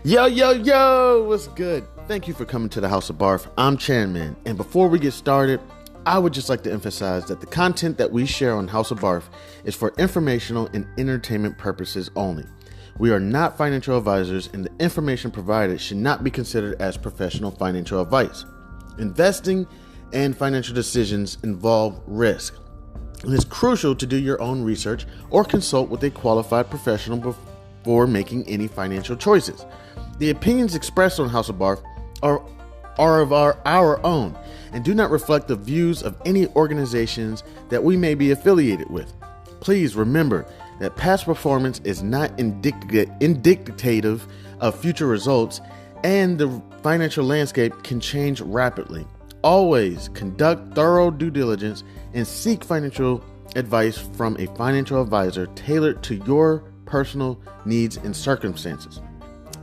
Yo, yo, yo, what's good? Thank you for coming to the House of B.a.r.f. I'm Chanman, and before we get started, I would just like to emphasize that the content that we share on House of B.a.r.f. is for informational and entertainment purposes only. We are not financial advisors, and the information provided should not be considered as professional financial advice. Investing and financial decisions involve risk. It is crucial to do your own research or consult with a qualified professional before making any financial choices. The opinions expressed on House of B.a.r.f. are of our own and do not reflect the views of any organizations that we may be affiliated with. Please remember that past performance is not indicative of future results, and the financial landscape can change rapidly. Always conduct thorough due diligence and seek financial advice from a financial advisor tailored to your personal needs and circumstances.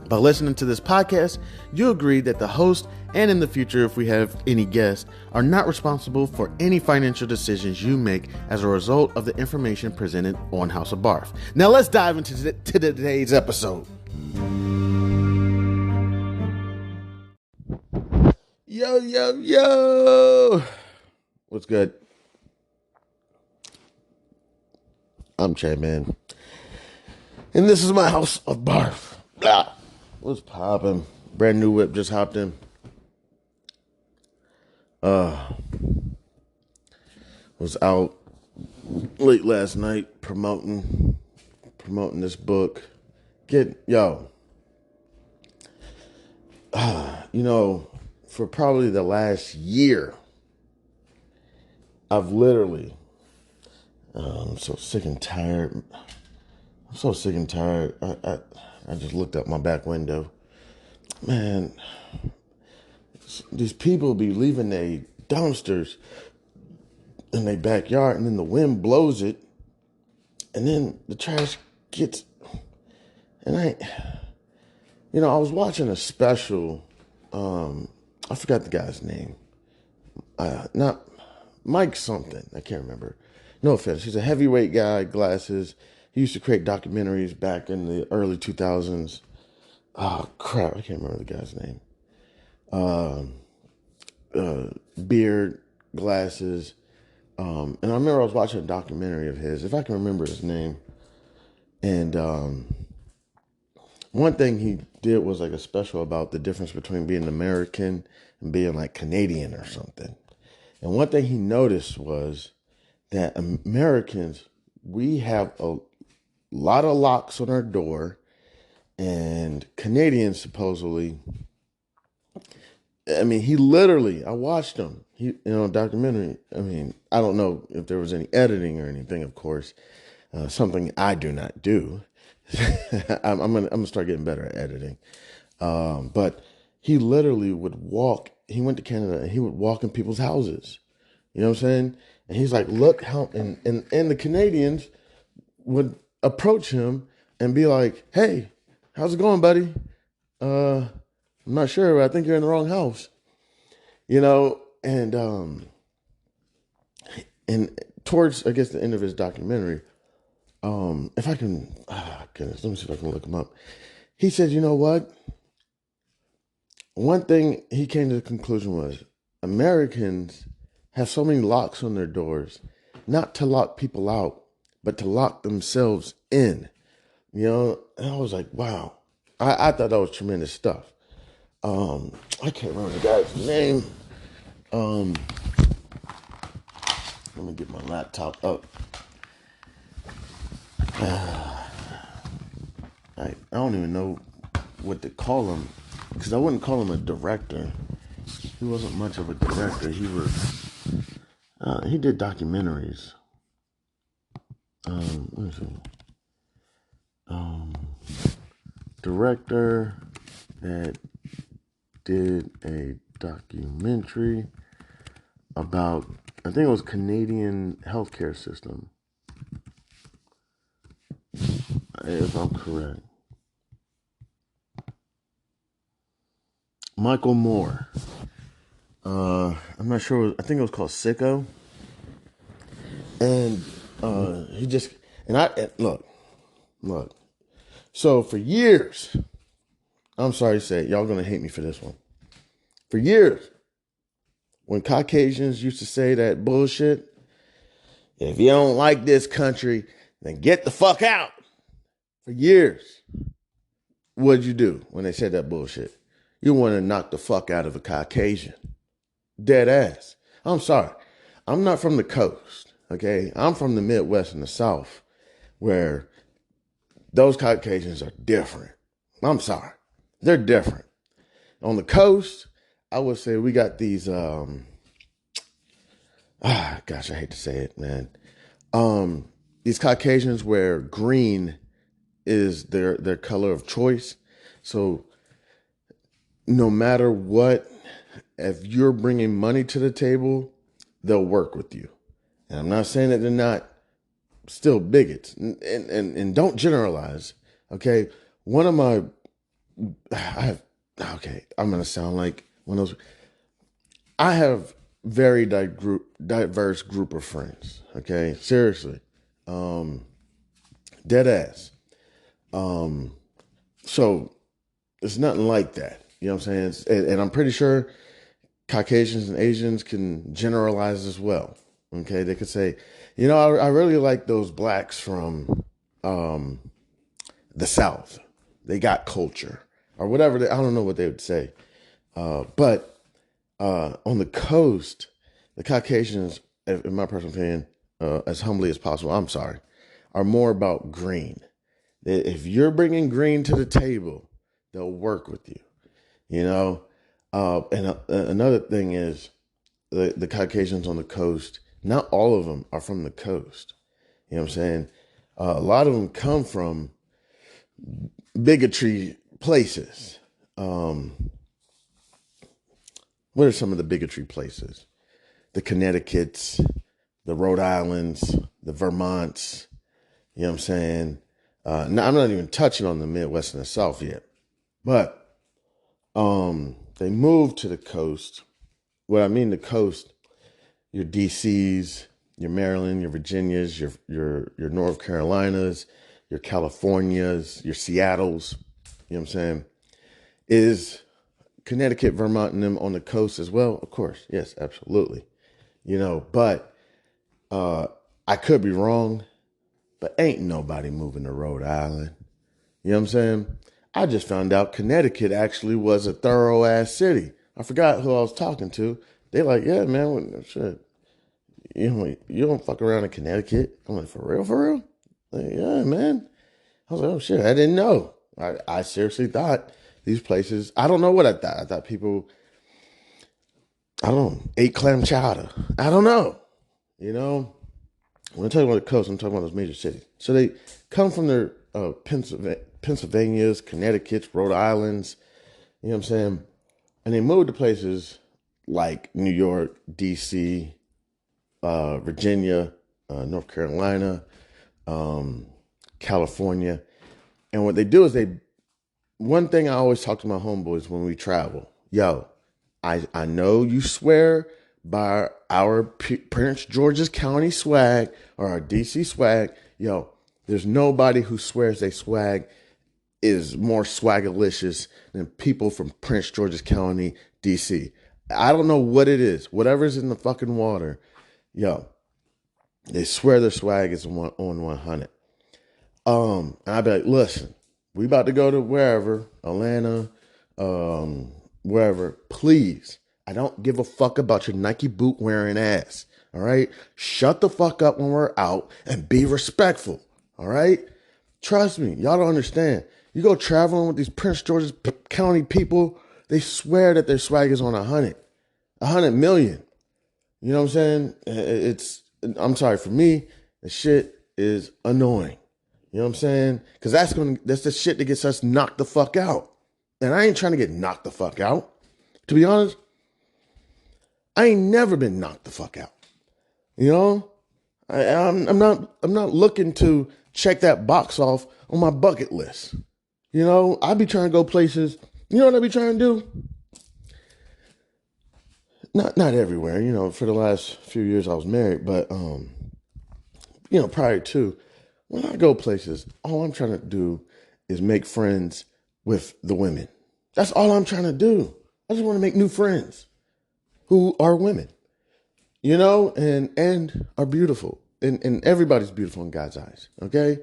By listening to this podcast, you agree that the host and in the future, if we have any guests, are not responsible for any financial decisions you make as a result of the information presented on House of B.a.r.f. Now let's dive into today's episode. Yo, yo, yo. What's good? I'm Chanman, and this is my House of B.a.r.f. Blah. What's poppin'? Brand new whip, just hopped in. Was out late last night promoting this book. For probably the last year, I've literally, I'm so sick and tired. I just looked out my back window. Man, these people be leaving their dumpsters in their backyard, and then the wind blows it, and then the trash gets, and I was watching a special, I forgot the guy's name, not Mike something, I can't remember. No offense, he's a heavyweight guy, glasses. He used to create documentaries back in the early 2000s. Oh, crap, I can't remember the guy's name. Beard, glasses. And I remember I was watching a documentary of his, if I can remember his name. And one thing he did was like a special about the difference between being American and being like Canadian or something. And one thing he noticed was that Americans, we have a lot of locks on our door, and Canadians supposedly, I mean, I watched him, documentary. I mean, I don't know if there was any editing or anything, of course, something I do not do. I'm gonna start getting better at editing. But he literally would walk, he went to Canada and he would walk in people's houses. You know what I'm saying? And he's like, look how, and the Canadians would approach him and be like, hey, how's it going, buddy? I'm not sure, but I think you're in the wrong house. And towards, I guess, the end of his documentary, if I can, goodness, let me see if I can look him up. He said, you know what? One thing he came to the conclusion was Americans have so many locks on their doors, not to lock people out, but to lock themselves in. And I was like, wow. I thought that was tremendous stuff. I can't remember the guy's name. Let me get my laptop up. I don't even know what to call him, because I wouldn't call him a director. He wasn't much of a director. He did documentaries. Let me see. Director that did a documentary about, I think it was Canadian healthcare system, if I'm correct. Michael Moore. I'm not sure. I think it was called Sicko. And he just, and I, look. So for years, I'm sorry to say it, y'all gonna hate me for this one. For years, when Caucasians used to say that bullshit, if you don't like this country, then get the fuck out. For years, what'd you do when they said that bullshit? You want to knock the fuck out of a Caucasian. Dead ass. I'm sorry. I'm not from the coast, okay? I'm from the Midwest and the South, where those Caucasians are different. I'm sorry. They're different. On the coast, I would say we got these, gosh, I hate to say it, man. These Caucasians where green is their color of choice. So no matter what, if you're bringing money to the table, they'll work with you. And I'm not saying that they're not still bigots, and don't generalize. Okay, one of my, I'm gonna sound like one of those. I have very diverse group of friends. Okay, seriously, dead ass. So it's nothing like that. You know what I'm saying? And I'm pretty sure Caucasians and Asians can generalize as well. Okay, they could say, I really like those blacks from the South. They got culture or whatever. I don't know what they would say. But on the coast, the Caucasians, in my personal opinion, as humbly as possible, I'm sorry, are more about green. If you're bringing green to the table, they'll work with you. And another thing is the Caucasians on the coast, not all of them are from the coast. You know what I'm saying? A lot of them come from bigotry places. What are some of the bigotry places? The Connecticut's, the Rhode Islands, the Vermonts. You know what I'm saying? Now, I'm not even touching on the Midwest and the South yet. But they moved to the coast. What I mean the coast, your DCs, your Maryland, your Virginias, your North Carolinas, your Californias, your Seattles, you know what I'm saying? Is Connecticut, Vermont, and them on the coast as well? Of course, yes, absolutely. But I could be wrong, but ain't nobody moving to Rhode Island. You know what I'm saying? I just found out Connecticut actually was a thorough ass city. I forgot who I was talking to. They like, yeah, man, shit. You don't fuck around in Connecticut. I'm like, for real? Like, yeah, man. I was like, oh shit, I didn't know. I seriously thought these places, I don't know what I thought. I thought people, ate clam chowder. I don't know. When I'm talking about the coast, I'm talking about those major cities. So they come from their Pennsylvania's, Connecticut's, Rhode Island's, you know what I'm saying? And they moved to places like New York, DC, Virginia, North Carolina, California. And what they do is one thing I always talk to my homeboys when we travel, I know you swear by our Prince George's County swag or our DC swag. There's nobody who swears they swag is more swagalicious than people from Prince George's County, DC. I don't know what it is. Whatever's in the fucking water, they swear their swag is on 100. And I'd be like, listen, we about to go to wherever, Atlanta, wherever. Please, I don't give a fuck about your Nike boot wearing ass. All right? Shut the fuck up when we're out and be respectful. All right? Trust me, y'all don't understand. You go traveling with these Prince George's County people, they swear that their swag is on 100 million. You know what I'm saying? I'm sorry, for me, the shit is annoying. You know what I'm saying? Because that's the shit that gets us knocked the fuck out. And I ain't trying to get knocked the fuck out. To be honest, I ain't never been knocked the fuck out. I'm not looking to check that box off on my bucket list. I be trying to go places. You know what I be trying to do? Not everywhere. For the last few years I was married, but prior to, when I go places, all I'm trying to do is make friends with the women. That's all I'm trying to do. I just want to make new friends who are women, and are beautiful. And everybody's beautiful in God's eyes. Okay.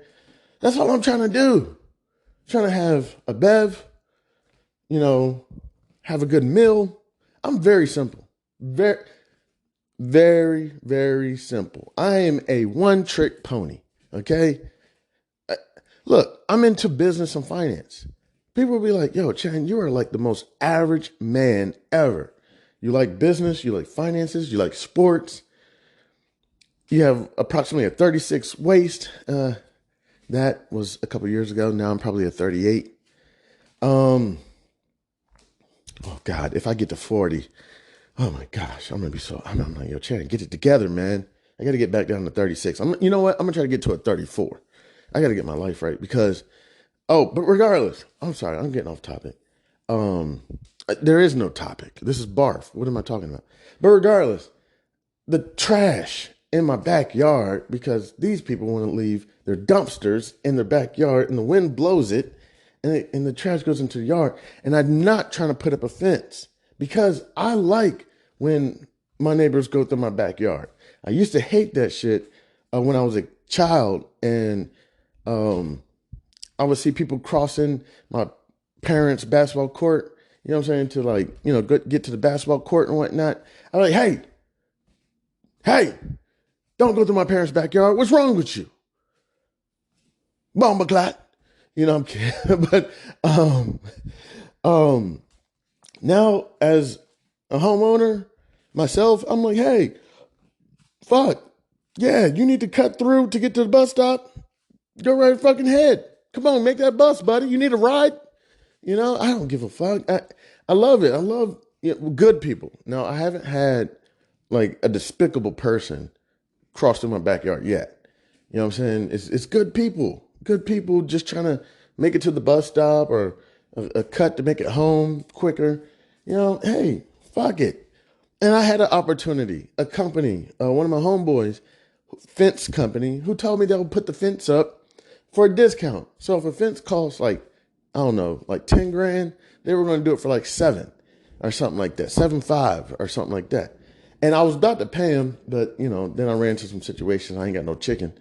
That's all I'm trying to do. I'm trying to have a bev, have a good meal. I'm very simple. Very, very, very simple. I am a one-trick pony. Okay. Look, I'm into business and finance. People will be like, yo, Chan, you are like the most average man ever. You like business, you like finances, you like sports. You have approximately a 36 waist. That was a couple years ago. Now I'm probably a 38. Oh God, if I get to 40, oh my gosh, I'm like, yo, Chan, get it together, man. I got to get back down to 36. You know what? I'm gonna try to get to a 34. I got to get my life right because, but regardless, I'm sorry, I'm getting off topic. There is no topic. This is barf. What am I talking about? But regardless, the trash in my backyard, because these people want to leave their dumpsters in their backyard and the wind blows it and the trash goes into the yard. And I'm not trying to put up a fence because I like when my neighbors go through my backyard. I used to hate that shit when I was a child, and I would see people crossing my parents' basketball court, you know what I'm saying, to get to the basketball court and whatnot. I'm like, hey, don't go through my parents' backyard. What's wrong with you? Bomba clot. I'm kidding. But now as a homeowner myself, I'm like, hey, fuck. Yeah, you need to cut through to get to the bus stop. Go right fucking ahead. Come on, make that bus, buddy. You need a ride? I don't give a fuck. I love it. I love good people. Now, I haven't had like a despicable person cross through my backyard yet. You know what I'm saying? It's good people. Good people just trying to make it to the bus stop or a cut to make it home quicker. Hey, fuck it. And I had an opportunity, a company, one of my homeboys, fence company, who told me they'll put the fence up for a discount. So if a fence costs like 10 grand, they were going to do it for like 7 or something like that, 7.5 or something like that. And I was about to pay him, but then I ran into some situations. I ain't got no chicken,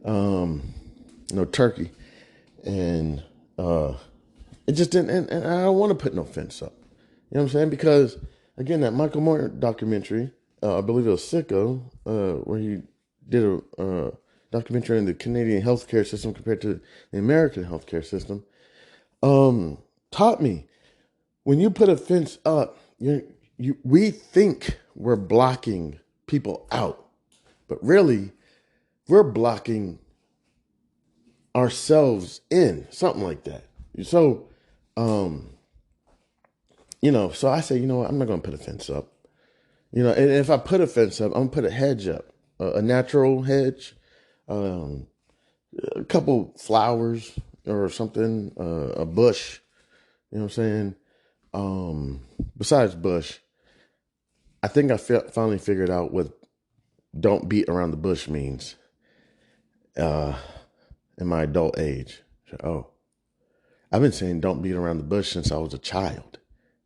no turkey, and it just didn't. And I don't want to put no fence up. You know what I'm saying? Because again, that Michael Moore documentary, I believe it was Sicko, where he did a documentary on the Canadian healthcare system compared to the American healthcare system, taught me when you put a fence up, we think we're blocking people out, but really we're blocking ourselves in, something like that. So, so I say, you know what, I'm not going to put a fence up, and if I put a fence up, I'm going to put a hedge up, a natural hedge, a couple flowers or something, a bush, you know what I'm saying? Besides bush, I think I finally figured out what don't beat around the bush means in my adult age. So, I've been saying don't beat around the bush since I was a child.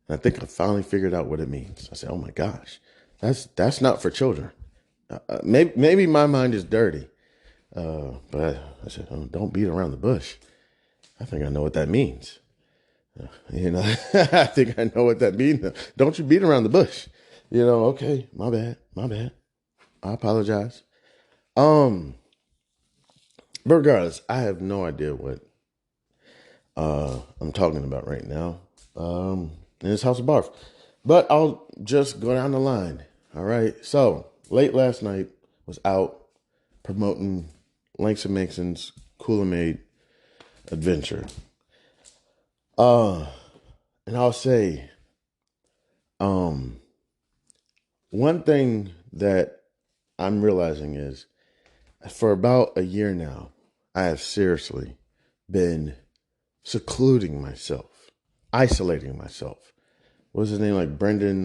And I think I finally figured out what it means. I said, oh my gosh, that's not for children. Maybe my mind is dirty. But I said, oh, don't beat around the bush. I think I know what that means. I think I know what that means. Don't you beat around the bush. Okay, my bad. I apologize. But regardless, I have no idea what I'm talking about right now. In this House of B.A.R.F. But I'll just go down the line. All right. So late last night was out promoting Langston Mason's Cooler-Made adventure. And I'll say, one thing that I'm realizing is for about a year now, I have seriously been secluding myself, isolating myself. What was his name? Like Brendan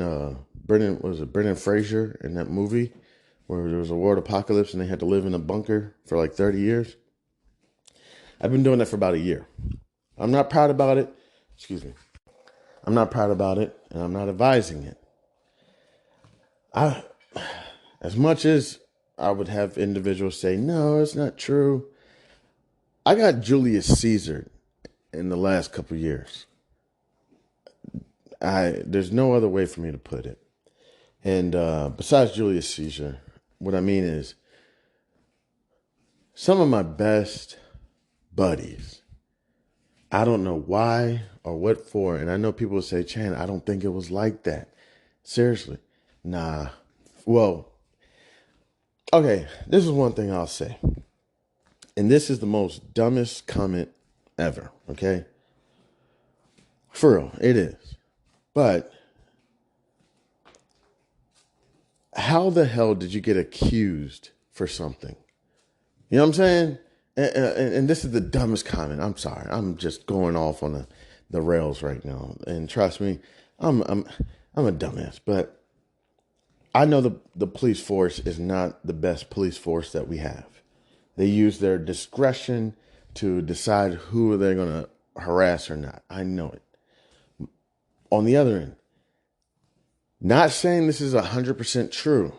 Fraser in that movie where there was a world apocalypse and they had to live in a bunker for like 30 years. I've been doing that for about a year. I'm not proud about it. Excuse me. I'm not proud about it, and I'm not advising it. As much as I would have individuals say, no, it's not true. I got Julius Caesar in the last couple of years. There's no other way for me to put it. And besides Julius Caesar, what I mean is some of my best buddies, I don't know why or what for. And I know people will say, Chan, I don't think it was like that. Seriously. Nah. Well, okay, this is one thing I'll say. And this is the most dumbest comment ever, okay? For real, it is. But how the hell did you get accused for something? You know what I'm saying? And this is the dumbest comment. I'm sorry. I'm just going off on the rails right now. And trust me, I'm a dumbass. But I know the police force is not the best police force that we have. They use their discretion to decide who they're going to harass or not. I know it. On the other end, not saying this is 100% true,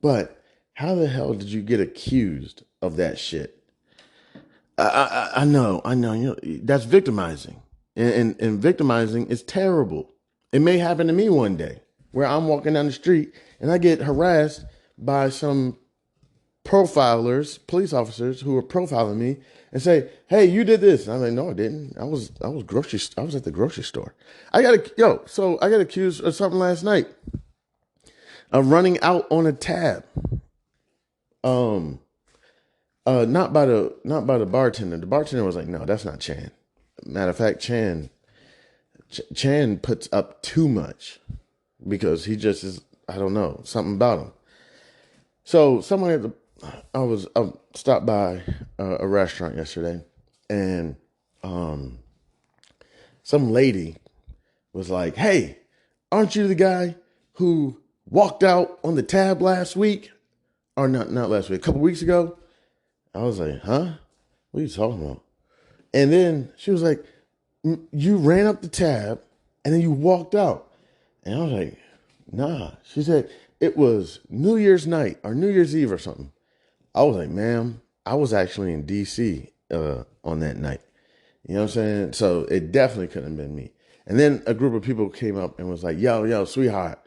but how the hell did you get accused of that shit? I know. You know, that's victimizing, and victimizing is terrible. It may happen to me one day where I'm walking down the street and I get harassed by some profilers, police officers who are profiling me and say, "Hey, you did this." And I'm like, "No, I didn't. I was at the grocery store. I got accused of something last night of running out on a tab. Not by the bartender. The bartender was like, "No, that's not Chan." Matter of fact, Chan puts up too much because he just is. I don't know, something about him. So I stopped by a restaurant yesterday, and some lady was like, "Hey, aren't you the guy who walked out on the tab last week? Or not last week, a couple weeks ago?" I was like, "Huh? What are you talking about?" And then she was like, "You ran up the tab and then you walked out." And I was like, "Nah." She said it was New Year's night or New Year's Eve or something. I was like, "Ma'am, I was actually in DC on that night." You know what I'm saying? So it definitely couldn't have been me. And then a group of people came up and was like, yo, sweetheart,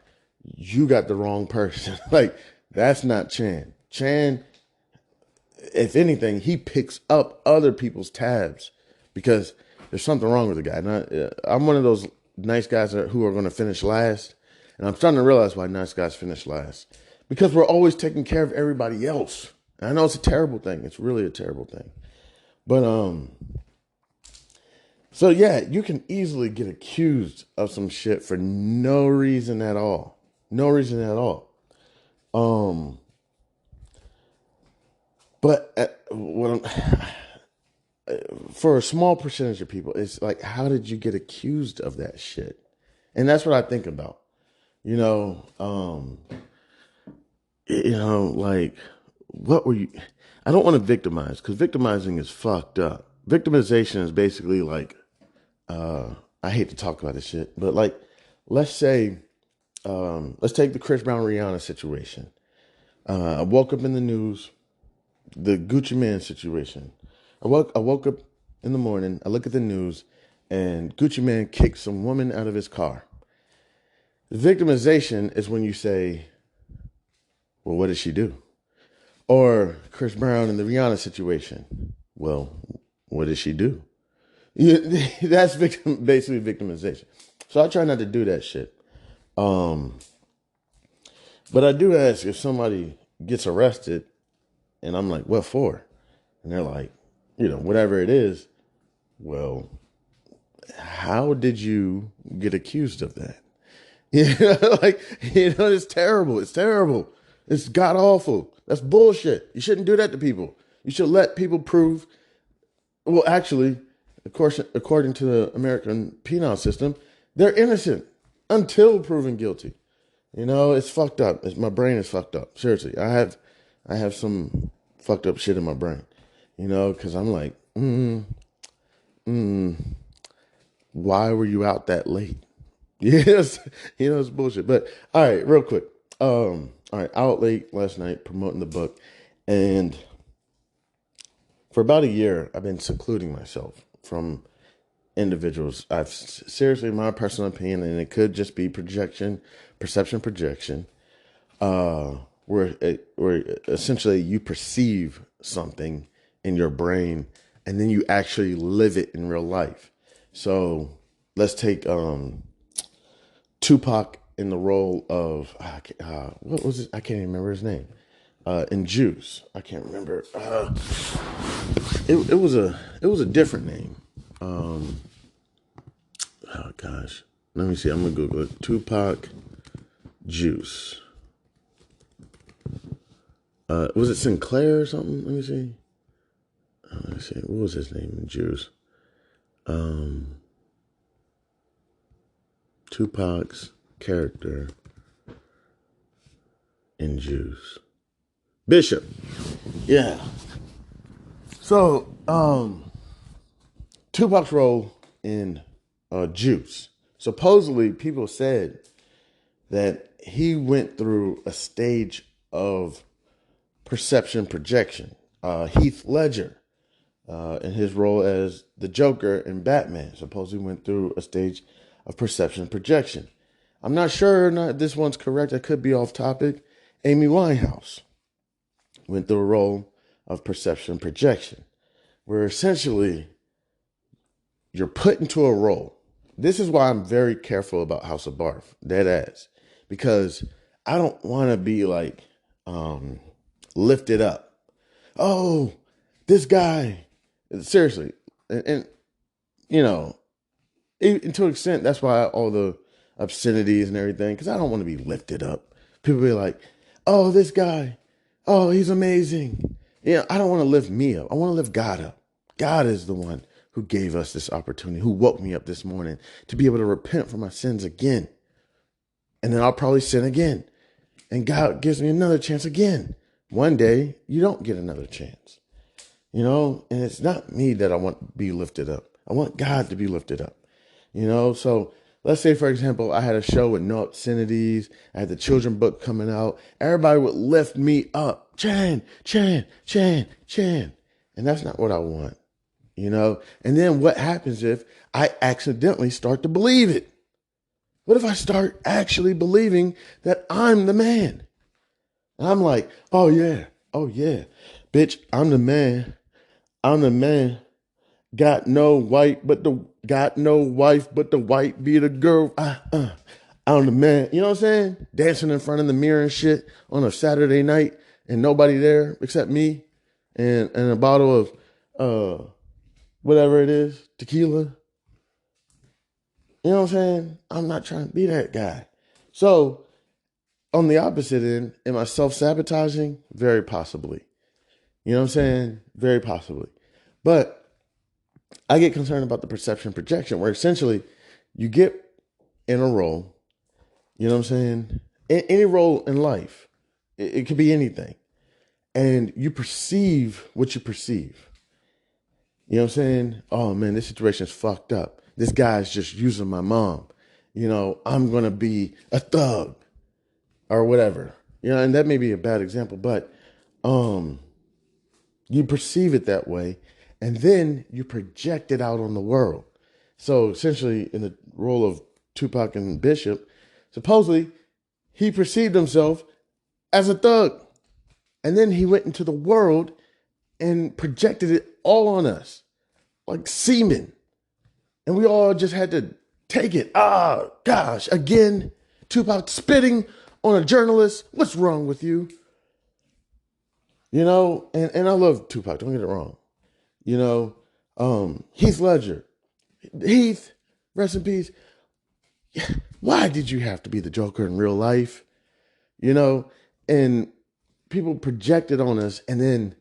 you got the wrong person. Like, that's not Chan. Chan, if anything, he picks up other people's tabs because there's something wrong with the guy. I'm one of those nice guys who are going to finish last. And I'm starting to realize why nice guys finish last. Because we're always taking care of everybody else. And I know it's a terrible thing. It's really a terrible thing. But, so yeah, you can easily get accused of some shit for no reason at all. No reason at all. But for a small percentage of people, it's like, how did you get accused of that shit? And that's what I think about. Like, what were you? I don't want to victimize because victimizing is fucked up. Victimization is basically like, I hate to talk about this shit, but like, let's say, let's take the Chris Brown Rihanna situation. I woke up in the news, the Gucci Man situation. I woke up in the morning, I look at the news, and Gucci Man kicked some woman out of his car. Victimization is when you say, well, what did she do? Or Chris Brown in the Rihanna situation. Well, what did she do? That's basically victimization. So I try not to do that shit. But I do ask if somebody gets arrested and I'm like, what for? And they're like, whatever it is. Well, how did you get accused of that? It's terrible. It's terrible. It's god awful. That's bullshit. You shouldn't do that to people. You should let people prove. Well, actually, of course, according to the American penal system, they're innocent until proven guilty. It's fucked up. My brain is fucked up. Seriously, I have some fucked up shit in my brain. Because I'm like, why were you out that late? Yes, it's bullshit. But all right, real quick. All right, out late last night promoting the book, and for about a year, I've been secluding myself from individuals. I've seriously, in my personal opinion, and it could just be perception projection, where essentially you perceive something in your brain, and then you actually live it in real life. So let's take Tupac in the role of what was it? I can't even remember his name. In Juice, I can't remember. It was a different name. Oh gosh, let me see. I'm gonna Google it. Tupac Juice. Was it Sinclair or something? Let me see. Let me see. What was his name in Juice? Tupac's character in Juice. Bishop. Yeah. So, Tupac's role in Juice. Supposedly, people said that he went through a stage of perception projection. Heath Ledger, in his role as the Joker in Batman, supposedly went through a stage of perception projection. I'm not sure this one's correct. I could be off topic. Amy Winehouse went through a role of perception projection, where essentially you're put into a role. This is why I'm very careful about House of Barf, dead ass, because I don't want to be like lifted up. Oh, this guy, seriously, and and to an extent, that's why all the obscenities and everything, because I don't want to be lifted up. People be like, oh, this guy, oh, he's amazing. I don't want to lift me up. I want to lift God up. God is the one who gave us this opportunity, who woke me up this morning to be able to repent for my sins again. And then I'll probably sin again. And God gives me another chance again. One day, you don't get another chance. And it's not me that I want to be lifted up. I want God to be lifted up. So let's say, for example, I had a show with no obscenities. I had the children book coming out. Everybody would lift me up. Chan, Chan, Chan, Chan. And that's not what I want. And then what happens if I accidentally start to believe it? What if I start actually believing that I'm the man? And I'm like, oh yeah, bitch, I'm the man. I'm the man. Got no wife, but the white be the girl. I'm the man. You know what I'm saying? Dancing in front of the mirror and shit on a Saturday night, and nobody there except me, and a bottle of whatever it is, tequila. You know what I'm saying? I'm not trying to be that guy. So on the opposite end, am I self-sabotaging? Very possibly. You know what I'm saying? Very possibly. But I get concerned about the perception projection, where essentially you get in a role, you know what I'm saying? Any role in life, it could be anything. And you perceive what you perceive. You know what I'm saying? Oh man, this situation is fucked up. This guy's just using my mom. I'm going to be a thug or whatever. And that may be a bad example, but you perceive it that way, and then you project it out on the world. So essentially, in the role of Tupac and Bishop, supposedly he perceived himself as a thug, and then he went into the world and projected it all on us like semen, and we all just had to take it. Ah, gosh, again, Tupac spitting on a journalist. What's wrong with you? And I love Tupac, don't get it wrong. Heath Ledger. Heath, rest in peace. Why did you have to be the Joker in real life? And people projected on us, and then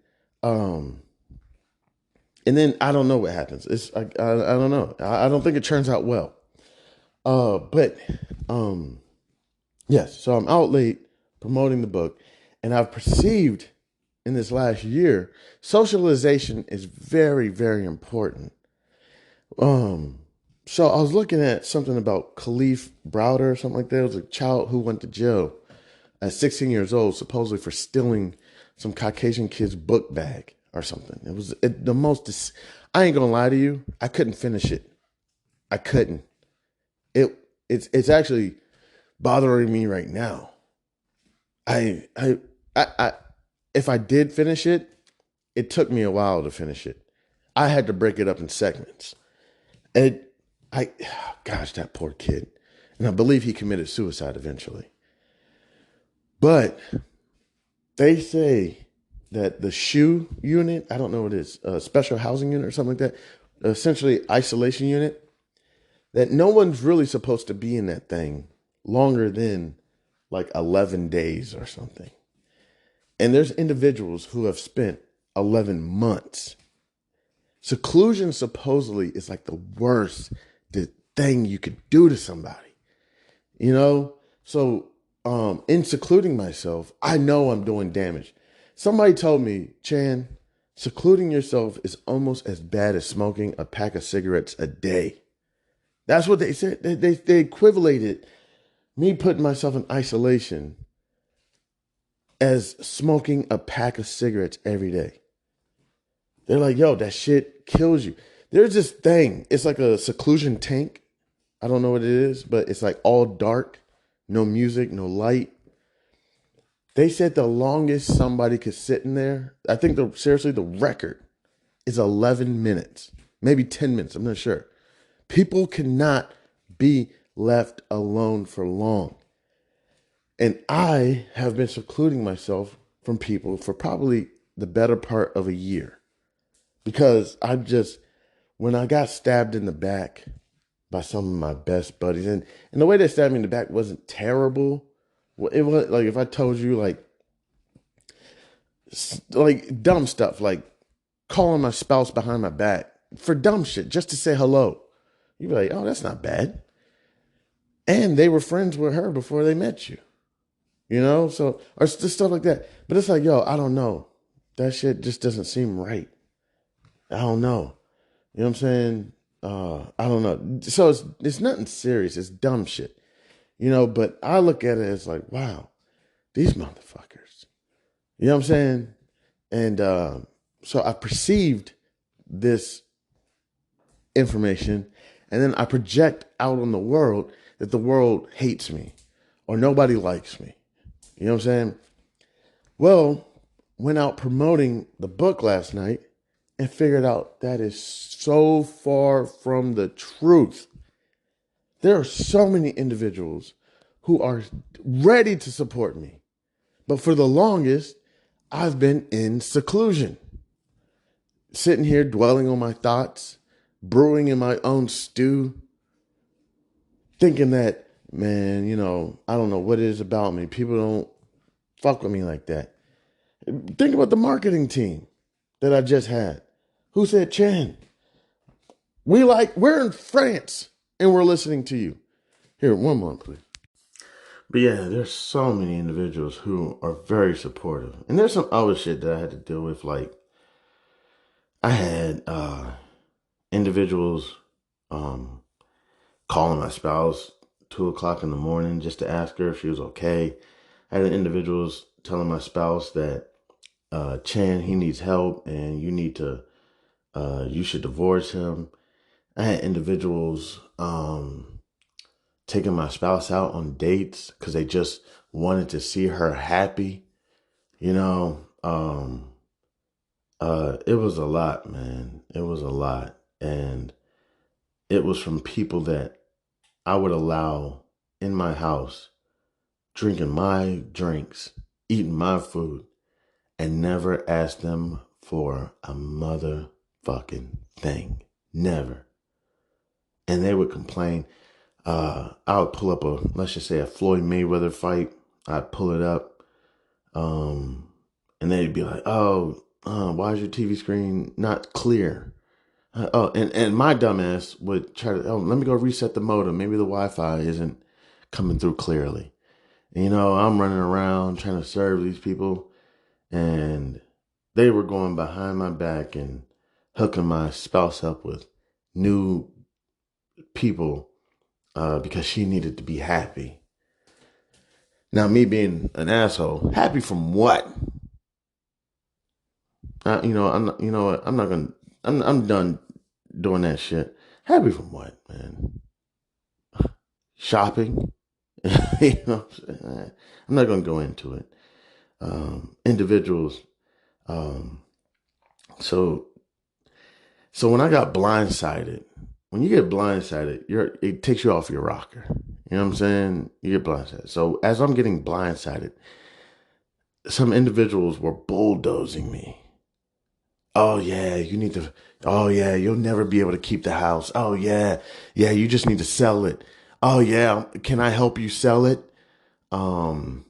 I don't know what happens. I don't know. I don't think it turns out well. But yes, so I'm out late promoting the book, and I've perceived in this last year, socialization is very, very important. So I was looking at something about Khalif Browder or something like that. It was a child who went to jail at 16 years old, supposedly for stealing some Caucasian kid's book bag or something. It was the most. I ain't gonna lie to you. I couldn't finish it. I couldn't. It's actually bothering me right now. I if I did finish it, it took me a while to finish it. I had to break it up in segments. It, I, gosh, that poor kid. And I believe he committed suicide eventually. But they say that the SHU unit, I don't know what it is, a special housing unit or something like that, essentially isolation unit, that no one's really supposed to be in that thing longer than like 11 days or something. And there's individuals who have spent 11 months. Seclusion supposedly is like the worst thing you could do to somebody, you know? So in secluding myself, I know I'm doing damage. Somebody told me, Chan, secluding yourself is almost as bad as smoking a pack of cigarettes a day. That's what they said. They equivalated me putting myself in isolation as smoking a pack of cigarettes every day. They're like, yo, that shit kills you. There's this thing. It's like a seclusion tank. I don't know what it is, but it's like all dark, no music, no light. They said the longest somebody could sit in there, I think seriously, the record is 11 minutes, maybe 10 minutes. I'm not sure. People cannot be left alone for long. And I have been secluding myself from people for probably the better part of a year. Because when I got stabbed in the back by some of my best buddies, and the way they stabbed me in the back wasn't terrible. It was like, if I told you like dumb stuff, like calling my spouse behind my back for dumb shit, just to say hello, you'd be like, oh, that's not bad. And they were friends with her before they met you, you know? So, or just stuff like that. But it's like, yo, I don't know. That shit just doesn't seem right. I don't know. You know what I'm saying? I don't know. So it's nothing serious. It's dumb shit, you know, but I look at it as like, wow, these motherfuckers, you know what I'm saying? And so I perceived this information, and then I project out on the world that the world hates me or nobody likes me. You know what I'm saying? Well, went out promoting the book last night and figured out that is so far from the truth. There are so many individuals who are ready to support me. But for the longest, I've been in seclusion, sitting here dwelling on my thoughts, brewing in my own stew, thinking that, man, you know, I don't know what it is about me. People don't fuck with me like that. Think about the marketing team that I just had who said, Chan, we're in France and we're listening to you. Here, one more, please. But yeah, there's so many individuals who are very supportive. And there's some other shit that I had to deal with. Like, I had individuals calling my spouse 2:00 in the morning just to ask her if she was okay. I had individuals telling my spouse that Chan, he needs help and you should divorce him. I had individuals taking my spouse out on dates because they just wanted to see her happy. You know, it was a lot, man. It was a lot. And it was from people that I would allow in my house, drinking my drinks, eating my food, and never ask them for a motherfucking thing. Never. And they would complain. I would pull up let's just say a Floyd Mayweather fight. I'd pull it up. And they'd be like, why is your TV screen not clear? And my dumbass would try to, let me go reset the modem. Maybe the Wi-Fi isn't coming through clearly. And, you know, I'm running around trying to serve these people, and they were going behind my back and hooking my spouse up with new people because she needed to be happy. Now, me being an asshole, happy from what? I'm not, you know what? I'm not gonna. I'm done doing that shit. Happy from what, man? Shopping. You know, I'm not gonna go into it. Individuals. Um, so so when I got blindsided, when you get blindsided, it takes you off your rocker. You know what I'm saying? You get blindsided. So as I'm getting blindsided, some individuals were bulldozing me. Oh yeah, you need to. Oh yeah, you'll never be able to keep the house. Oh yeah, yeah, you just need to sell it. Oh yeah, can I help you sell it? Um,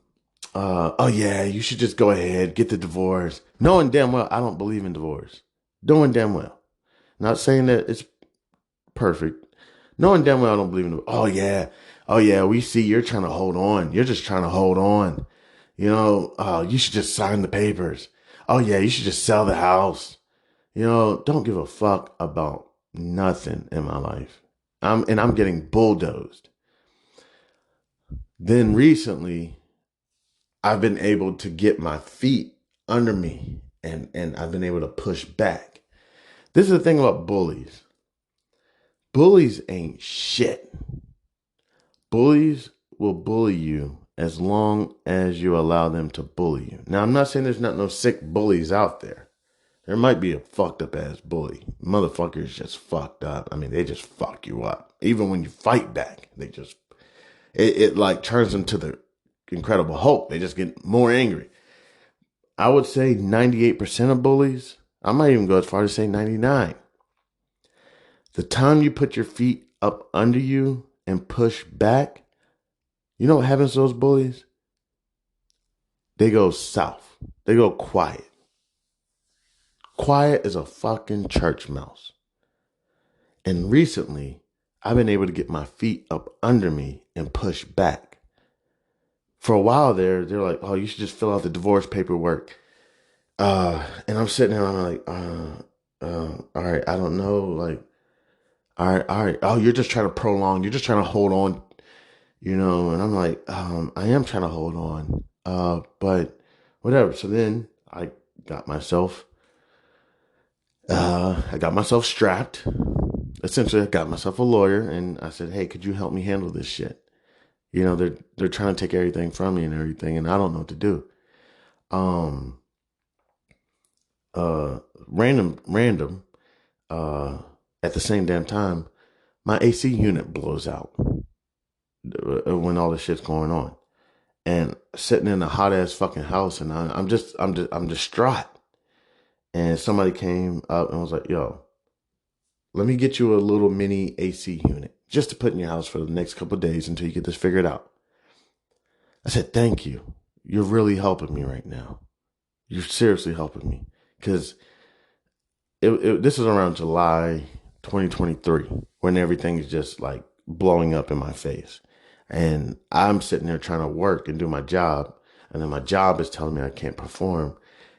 oh yeah, you should just go ahead, get the divorce. Knowing damn well I don't believe in divorce. Knowing damn well. Not saying that it's perfect. Knowing damn well I don't believe in divorce. Oh yeah, we see you're trying to hold on. You're just trying to hold on. You should just sign the papers. Oh yeah, you should just sell the house. Don't give a fuck about nothing in my life. I'm getting bulldozed. Then recently, I've been able to get my feet under me and I've been able to push back. This is the thing about bullies. Bullies ain't shit. Bullies will bully you as long as you allow them to bully you. Now, I'm not saying there's not no sick bullies out there. There might be a fucked up ass bully. Motherfuckers just fucked up. I mean, they just fuck you up. Even when you fight back, it like turns into the Incredible Hulk. They just get more angry. I would say 98% of bullies, I might even go as far as say 99. The time you put your feet up under you and push back, you know what happens to those bullies? They go south. They go quiet. Quiet as a fucking church mouse. And recently, I've been able to get my feet up under me and push back. For a while there, they're like, oh, you should just fill out the divorce paperwork. And I'm sitting there and I'm like, all right, I don't know. Like, all right. Oh, you're just trying to prolong. You're just trying to hold on, and I'm like, I am trying to hold on. But whatever. So then I got myself strapped. Essentially, I got myself a lawyer and I said, hey, could you help me handle this shit? They're trying to take everything from me and everything, and I don't know what to do. Random, at the same damn time, my AC unit blows out when all this shit's going on, and sitting in a hot ass fucking house, and I'm distraught. And somebody came up and was like, "Yo, let me get you a little mini AC unit just to put in your house for the next couple of days until you get this figured out." I said, "Thank you. You're really helping me right now. You're seriously helping me." Because this is around July 2023 when everything is just like blowing up in my face. And I'm sitting there trying to work and do my job. And then my job is telling me I can't perform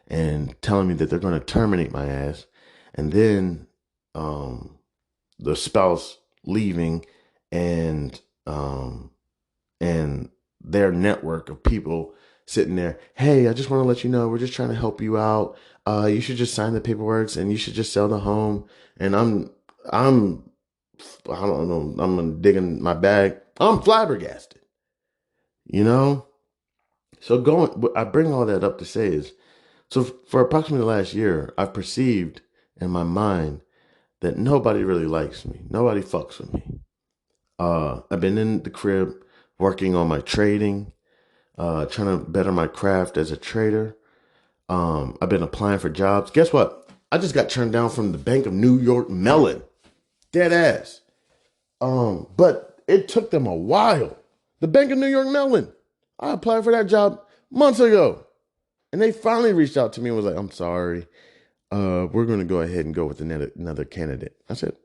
and telling me that they're going to terminate my ass. And then the spouse leaving and and their network of people sitting there. Hey, I just want to let you know, we're just trying to help you out. You should just sign the paperwork and you should just sell the home. And I don't know, I'm digging my bag. I'm flabbergasted, you know? So I bring all that up to say is, so for approximately the last year, I've perceived in my mind that nobody really likes me. Nobody fucks with me. I've been in the crib working on my trading, trying to better my craft as a trader. I've been applying for jobs. Guess what? I just got turned down from the Bank of New York Mellon. Dead ass. But it took them a while. The Bank of New York Mellon. I applied for that job months ago. And they finally reached out to me and was like, I'm sorry. We're going to go ahead and go with another candidate. I said,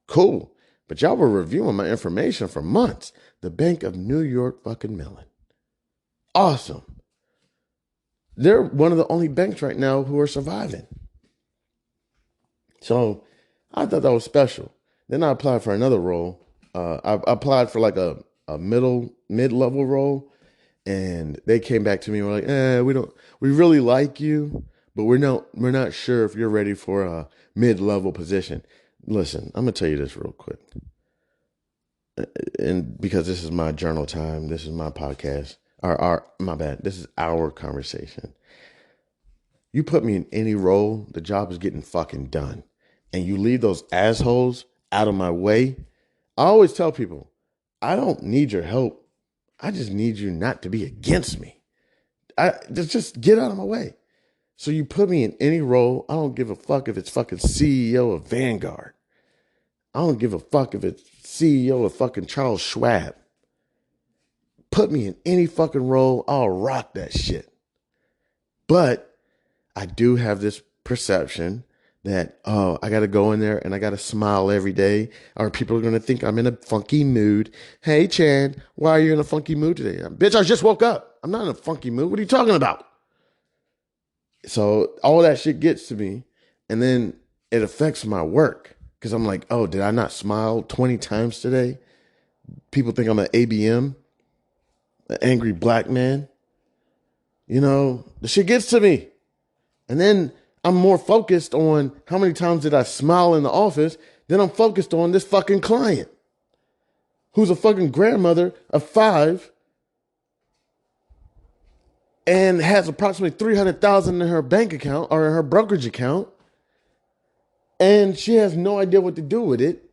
cool. But y'all were reviewing my information for months. The Bank of New York fucking Mellon. Awesome. They're one of the only banks right now who are surviving. So I thought that was special. Then I applied for another role I applied for like a mid-level role, and they came back to me and were like, we really like you, but we're not sure if you're ready for a mid-level position. Listen, I'm gonna tell you this real quick. And because this is my journal time, this is my podcast. My bad. This is our conversation. You put me in any role, the job is getting fucking done. And you leave those assholes out of my way. I always tell people, I don't need your help. I just need you not to be against me. Just get out of my way. So you put me in any role. I don't give a fuck if it's fucking CEO of Vanguard. I don't give a fuck if it's CEO of fucking Charles Schwab. Put me in any fucking role. I'll rock that shit. But I do have this perception that, I got to go in there and I got to smile every day, or people are going to think I'm in a funky mood. Hey, Chan, why are you in a funky mood today? Bitch, I just woke up. I'm not in a funky mood. What are you talking about? So all that shit gets to me, and then it affects my work because I'm like, oh, did I not smile 20 times today? People think I'm an ABM, an angry black man. The shit gets to me. And then I'm more focused on how many times did I smile in the office than I'm focused on this fucking client who's a fucking grandmother of 5 and has approximately $300,000 in her bank account or in her brokerage account. And she has no idea what to do with it.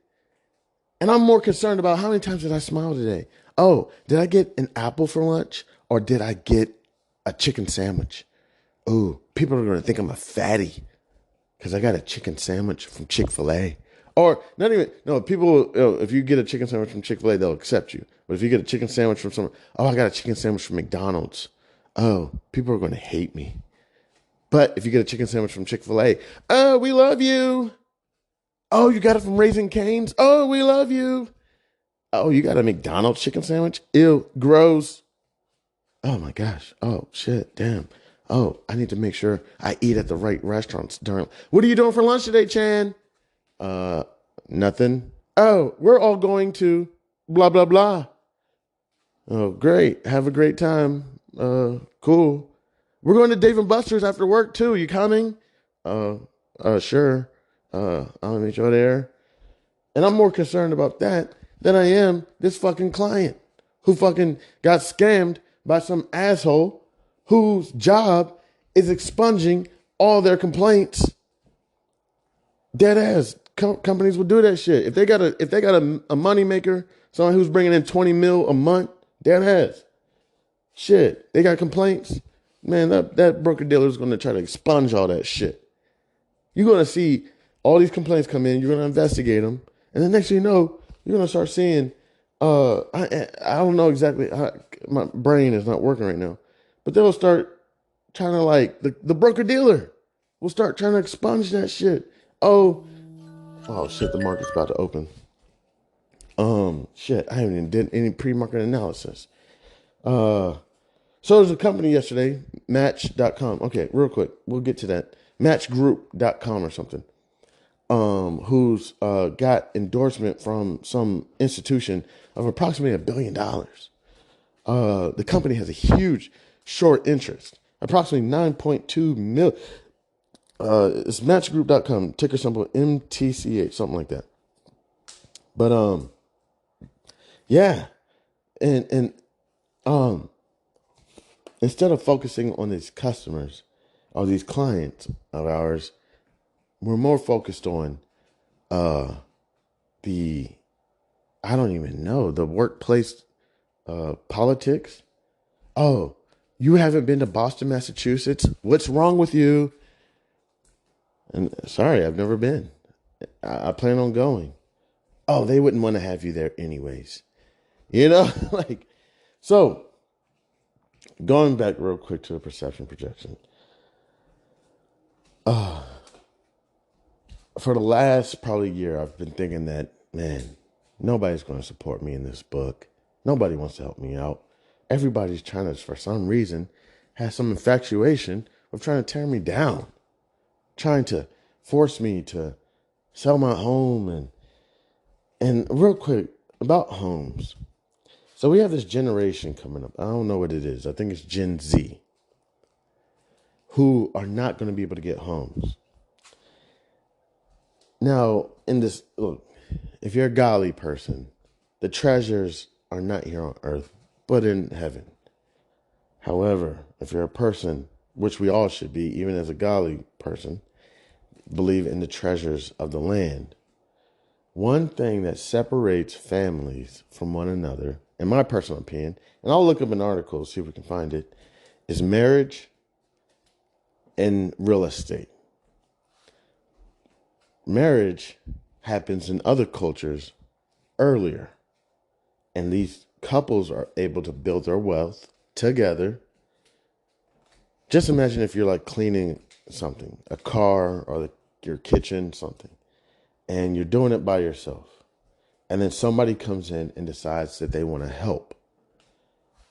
And I'm more concerned about how many times did I smile today? Oh, did I get an apple for lunch or did I get a chicken sandwich? Oh, people are going to think I'm a fatty because I got a chicken sandwich from Chick-fil-A. Or not even, no, people, if you get a chicken sandwich from Chick-fil-A, they'll accept you. But if you get a chicken sandwich from someone, I got a chicken sandwich from McDonald's. Oh, people are going to hate me. But if you get a chicken sandwich from Chick-fil-A, oh, we love you. Oh, you got it from Raising Cane's? Oh, we love you. Oh, you got a McDonald's chicken sandwich? Ew, gross. Oh my gosh. Oh, shit, damn. Oh, I need to make sure I eat at the right restaurants during. What are you doing for lunch today, Chan? Nothing. Oh, we're all going to blah, blah, blah. Oh, great. Have a great time. Cool. We're going to Dave and Buster's after work too. You coming? Sure. I'll meet you there. And I'm more concerned about that than I am this fucking client who fucking got scammed by some asshole whose job is expunging all their complaints. Dead ass. Companies will do that shit. If they got a money maker, someone who's bringing in 20 mil a month, dead ass. Shit. They got complaints. Man, that broker dealer is going to try to expunge all that shit. You're going to see all these complaints come in. You're going to investigate them. And then next thing you know, you're going to start seeing, I don't know exactly. My brain is not working right now. But they'll start trying to like, the broker dealer will start trying to expunge that shit. Oh shit, the market's about to open. Shit, I haven't even did any pre-market analysis. So there's a company yesterday, Match.com. Okay, real quick, we'll get to that. Matchgroup.com or something. Who's got endorsement from some institution of approximately $1 billion. The company has a huge short interest, approximately 9.2 mil. It's matchgroup.com, ticker symbol MTCH, something like that. But yeah, and instead of focusing on these customers or these clients of ours, we're more focused on the I don't even know, the workplace politics. Oh, you haven't been to Boston, Massachusetts? What's wrong with you? And sorry, I've never been. I plan on going. Oh, they wouldn't want to have you there anyways. Like, so going back real quick to the perception projection. For the last probably year, I've been thinking that, man, nobody's going to support me in this book. Nobody wants to help me out. Everybody's trying to, for some reason, have some infatuation of trying to tear me down, trying to force me to sell my home. And real quick, about homes. So we have this generation coming up. I don't know what it is. I think it's Gen Z, who are not going to be able to get homes. Now, in this, look, if you're a godly person, the treasures are not here on earth, but in heaven. However, if you're a person, which we all should be, even as a godly person, believe in the treasures of the land. One thing that separates families from one another, in my personal opinion, and I'll look up an article, see if we can find it, is marriage and real estate. Marriage happens in other cultures earlier, and these couples are able to build their wealth together. Just imagine if you're like cleaning something, a car or your kitchen, something, and you're doing it by yourself. And then somebody comes in and decides that they want to help.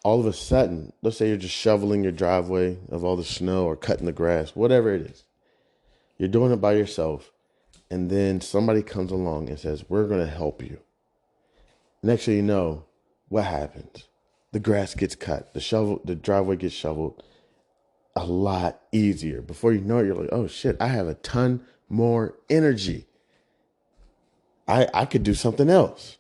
All of a sudden, let's say you're just shoveling your driveway of all the snow or cutting the grass, whatever it is. You're doing it by yourself. And then somebody comes along and says, we're going to help you. Next thing you know, what happens? The grass gets cut. The driveway gets shoveled a lot easier. Before you know it, you're like, oh shit, I have a ton more energy. I could do something else.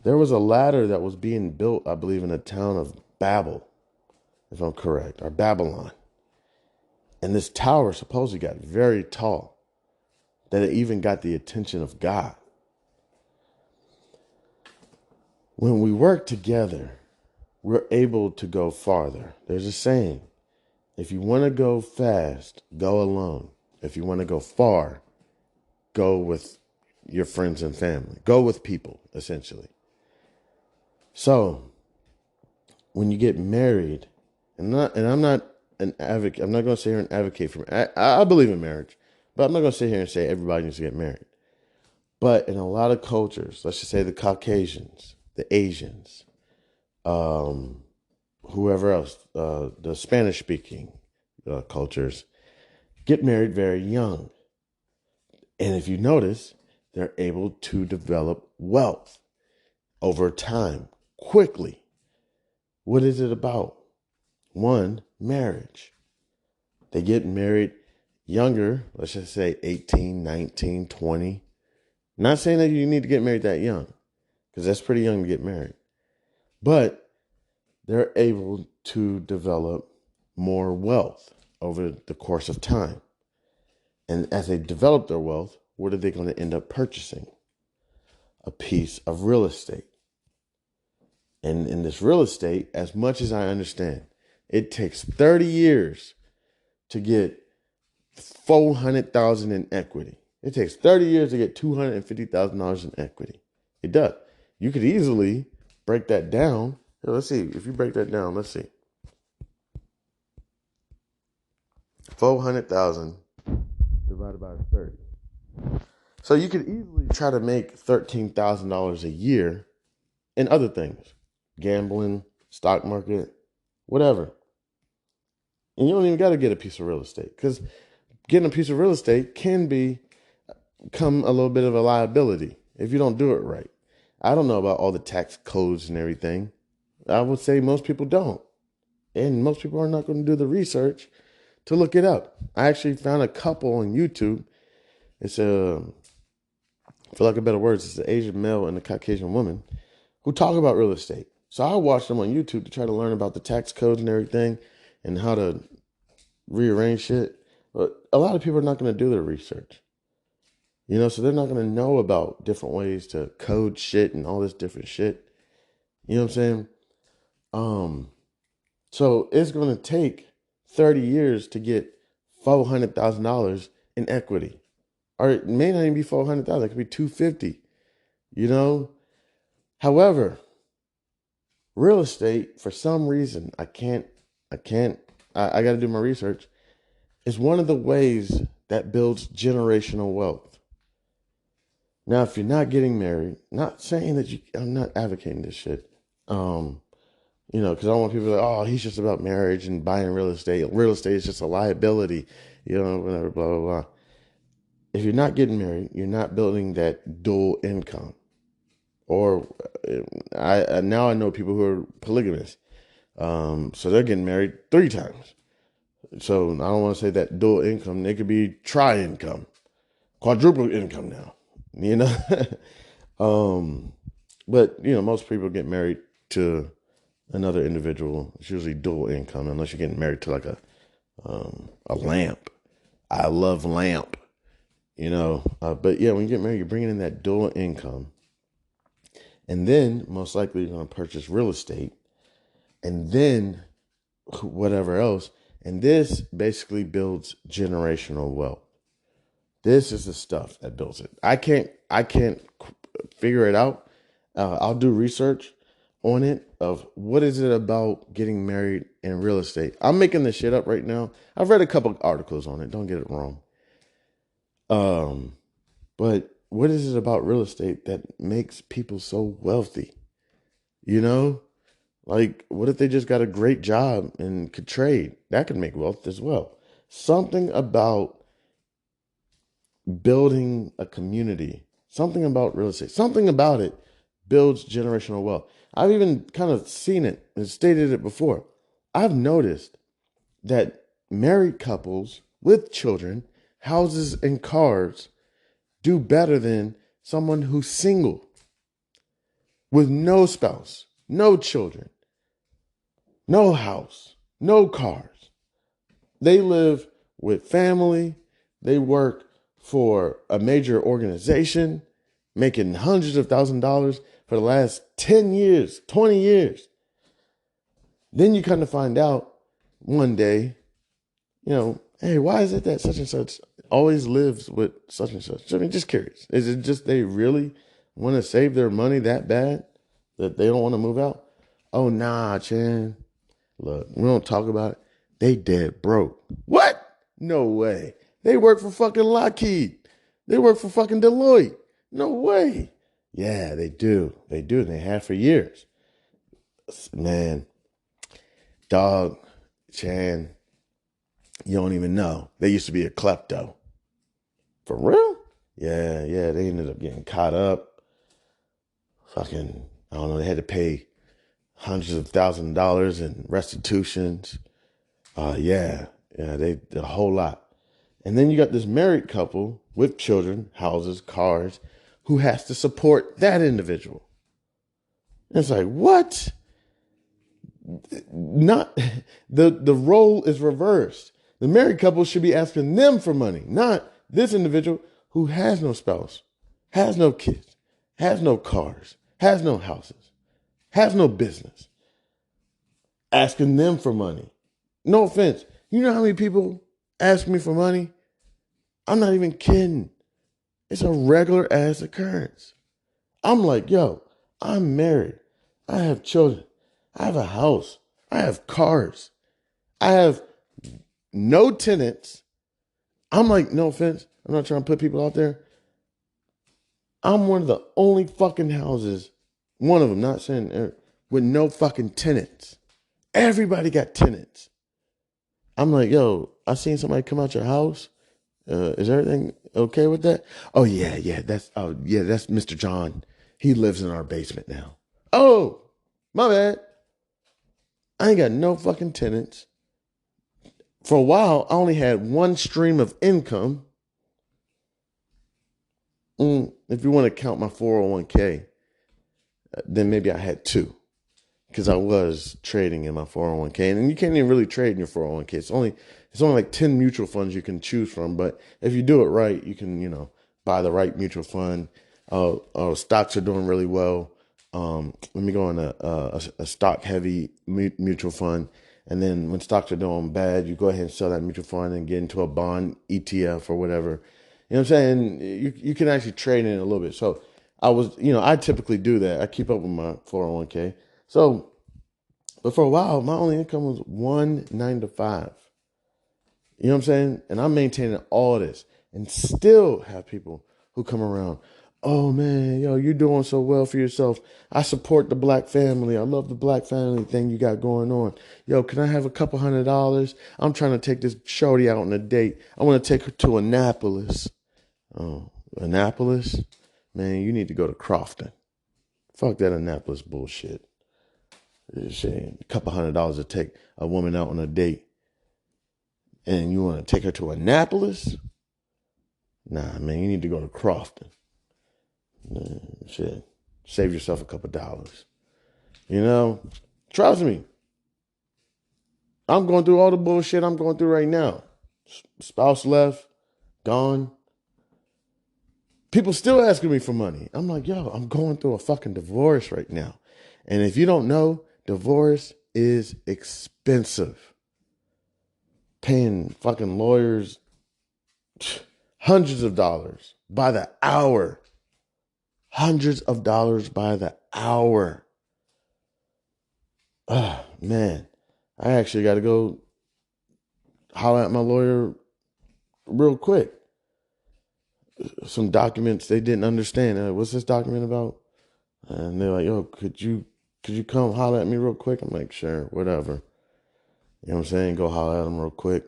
There was a ladder that was being built, I believe, in the town of Babel, if I'm correct, or Babylon. And this tower supposedly got very tall, that it even got the attention of God. When we work together, we're able to go farther. There's a saying, if you want to go fast, go alone. If you want to go far, go with your friends and family. Go with people, essentially. So, when you get married, and I'm not an advocate, I'm not going to sit here and advocate for marriage. I believe in marriage, but I'm not going to sit here and say everybody needs to get married. But in a lot of cultures, let's just say the Caucasians, the Asians, whoever else, the Spanish-speaking cultures, get married very young. And if you notice, they're able to develop wealth over time, quickly. What is it about? One, marriage. They get married younger, let's just say 18, 19, 20. Not saying that you need to get married that young, because that's pretty young to get married. But they're able to develop more wealth over the course of time. And as they develop their wealth, what are they going to end up purchasing? A piece of real estate. And in this real estate, as much as I understand, it takes 30 years to get $400,000 in equity. It takes 30 years to get $250,000 in equity. It does. You could easily break that down. Let's see. If you break that down, let's see. 400,000 divided by 30. So you could easily try to make $13,000 a year in other things. Gambling, stock market, whatever. And you don't even got to get a piece of real estate, because getting a piece of real estate can become a little bit of a liability if you don't do it right. I don't know about all the tax codes and everything. I would say most people don't. And most people are not going to do the research to look it up. I actually found a couple on YouTube. It's for lack of better words, it's an Asian male and a Caucasian woman who talk about real estate. So I watched them on YouTube to try to learn about the tax codes and everything and how to rearrange shit. But a lot of people are not going to do their research. So they're not going to know about different ways to code shit and all this different shit. You know what I'm saying? So it's going to take 30 years to get $400,000 in equity. Or it may not even be 400,000. It could be 250. However, real estate, for some reason, I got to do my research, is one of the ways that builds generational wealth. Now, if you're not getting married, not saying that I'm not advocating this shit, because I don't want people to oh, he's just about marriage and buying real estate. Real estate is just a liability, whatever, blah, blah, blah. if you're not getting married, you're not building that dual income. Or I now I know people who are polygamous. So they're getting married 3 times. So I don't want to say that dual income. They could be tri-income, quadruple income now. You know, but most people get married to another individual. It's usually dual income, unless you're getting married to like a lamp. I love lamp. But yeah, when you get married, you're bringing in that dual income, and then most likely you're going to purchase real estate, and then whatever else. And this basically builds generational wealth. This is the stuff that builds it. I can't figure it out. I'll do research on it of what is it about getting married in real estate. I'm making this shit up right now. I've read a couple articles on it. Don't get it wrong. But what is it about real estate that makes people so wealthy? Like, what if they just got a great job and could trade? That could make wealth as well. Something about building a community, something about real estate, something about it builds generational wealth. I've even kind of seen it and stated it before. I've noticed that married couples with children, houses, and cars do better than someone who's single with no spouse, no children, no house, no cars. They live with family. They work for a major organization, making hundreds of thousands of dollars for the last 10 years, 20 years. Then you kind of find out one day, hey, why is it that such and such always lives with such and such? I mean, just curious. Is it just they really want to save their money that bad that they don't want to move out? Oh, nah, Chan. Look, we don't talk about it. They dead broke. What? No way. They work for fucking Lockheed. They work for fucking Deloitte. No way. Yeah, they do. They do. They have for years. Man, dog, Chan, you don't even know. They used to be a klepto. For real? Yeah. They ended up getting caught up. Fucking, I don't know. They had to pay hundreds of thousands of dollars in restitutions. They did a whole lot. And then you got this married couple with children, houses, cars, who has to support that individual. And it's like, what? Not the role is reversed. The married couple should be asking them for money, not this individual who has no spouse, has no kids, has no cars, has no houses, has no business. Asking them for money. No offense. You know how many people ask me for money? I'm not even kidding. It's a regular ass occurrence. I'm like, yo, I'm married. I have children. I have a house. I have cars. I have no tenants. I'm like, no offense. I'm not trying to put people out there. I'm one of the only fucking houses, one of them, not saying, with no fucking tenants. Everybody got tenants. I'm like, yo, I seen somebody come out your house. Is everything okay with that? Oh yeah, that's Mr. John. He lives in our basement now. Oh, my bad. I ain't got no fucking tenants. For a while, I only had one stream of income. If you want to count my 401k, then maybe I had 2. Because I was trading in my 401k. And you can't even really trade in your 401k. It's only like 10 mutual funds you can choose from. But if you do it right, you can, buy the right mutual fund. Stocks are doing really well. Let me go on a stock heavy mutual fund. And then when stocks are doing bad, you go ahead and sell that mutual fund and get into a bond ETF or whatever. You know what I'm saying? You can actually trade in it a little bit. So I typically do that. I keep up with my 401k. So, but for a while, my only income was 1 9 to 5. You know what I'm saying? And I'm maintaining all this and still have people who come around. Oh man, yo, you're doing so well for yourself. I support the black family. I love the black family thing you got going on. Yo, can I have a couple $100? I'm trying to take this shorty out on a date. I want to take her to Annapolis. Oh, Annapolis? Man, you need to go to Crofton. Fuck that Annapolis bullshit. Shit, a couple $100 to take a woman out on a date. And you want to take her to Annapolis? Nah, man, you need to go to Crofton. Shit. Save yourself a couple dollars. You know? Trust me. I'm going through all the bullshit I'm going through right now. Spouse left, gone. People still asking me for money. I'm like, yo, I'm going through a fucking divorce right now. And if you don't know, divorce is expensive. Paying fucking lawyers hundreds of dollars by the hour. Hundreds of dollars by the hour. Man, I actually got to go holler at my lawyer real quick. Some documents they didn't understand. What's this document about? And they're like, yo, could you come holler at me real quick? I'm like, sure, whatever. You know what I'm saying? Go holler at them real quick.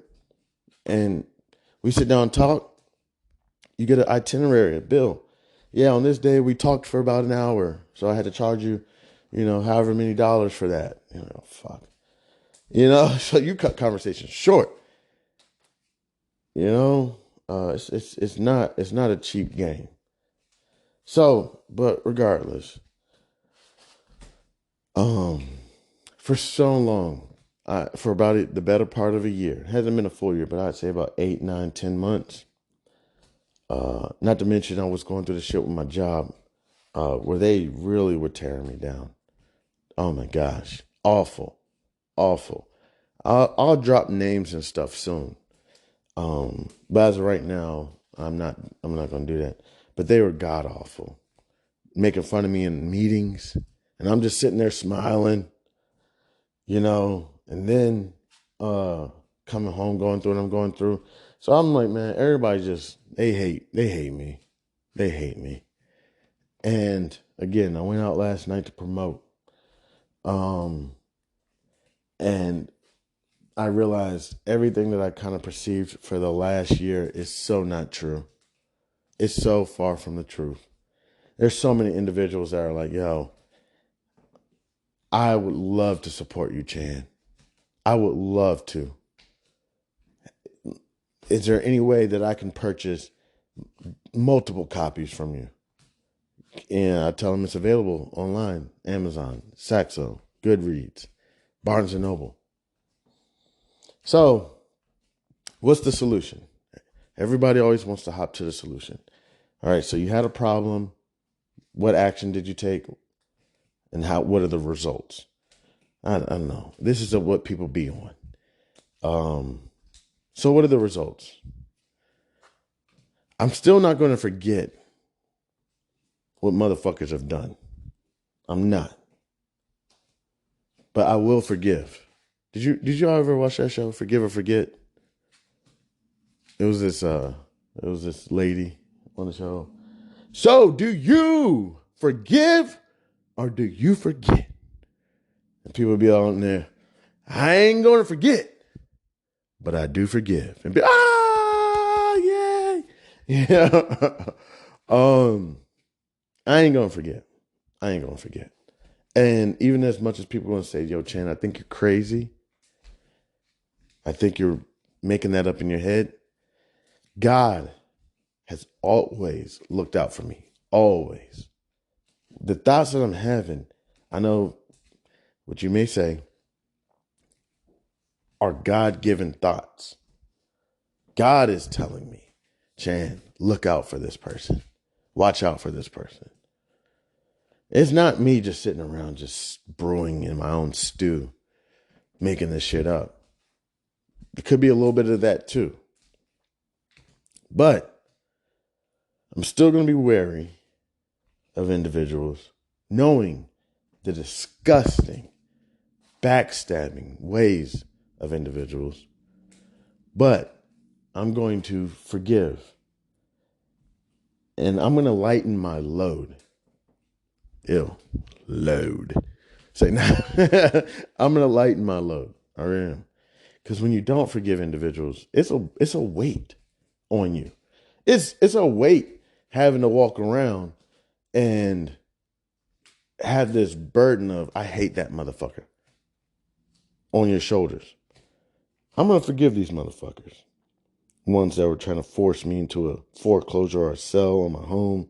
And we sit down and talk. You get an itinerary, a bill. Yeah, on this day we talked for about an hour. So I had to charge you, however many dollars for that. Fuck. So you cut conversations short. It's not a cheap game. So, but regardless, for so long, for about the better part of a year, it hasn't been a full year, but I'd say about 8, 9, 10 months. Not to mention I was going through the shit with my job, where they really were tearing me down. Oh my gosh. Awful. I'll drop names and stuff soon. But as of right now, I'm not going to do that. But they were god awful, making fun of me in meetings, and I'm just sitting there smiling, and then, coming home, going through what I'm going through. So I'm like, man, everybody they hate me. They hate me. And again, I went out last night to promote. And I realized everything that I kind of perceived for the last year is so not true. It's so far from the truth. There's so many individuals that are like, yo, I would love to support you, Chan. I would love to. Is there any way that I can purchase multiple copies from you? And I tell them it's available online, Amazon, Saxo, Goodreads, Barnes & Noble. So, what's the solution? Everybody always wants to hop to the solution. All right, so you had a problem. What action did you take? And what are the results? I don't know. This is what people be on. So what are the results? I'm still not going to forget what motherfuckers have done. I'm not. But I will forgive. Did you ever watch that show, Forgive or Forget? It was this lady on the show. So, do you forgive or do you forget? And people would be all in there, I ain't going to forget, but I do forgive. And be, yay. Yeah. I ain't going to forget. And even as much as people want to say, yo, Chan, I think you're crazy. I think you're making that up in your head. God has always looked out for me. Always. The thoughts that I'm having, I know what you may say, are God-given thoughts. God is telling me, Chan, look out for this person. Watch out for this person. It's not me just sitting around just brewing in my own stew, making this shit up. It could be a little bit of that too. But I'm still going to be wary of individuals, knowing the disgusting, backstabbing ways of individuals. But I'm going to forgive. And I'm going to lighten my load. Load. Say, nah. I'm going to lighten my load. I am. Because when you don't forgive individuals, it's a weight on you. It's a weight having to walk around and have this burden of, I hate that motherfucker on your shoulders. I'm going to forgive these motherfuckers. Ones that were trying to force me into a foreclosure or a sell on my home.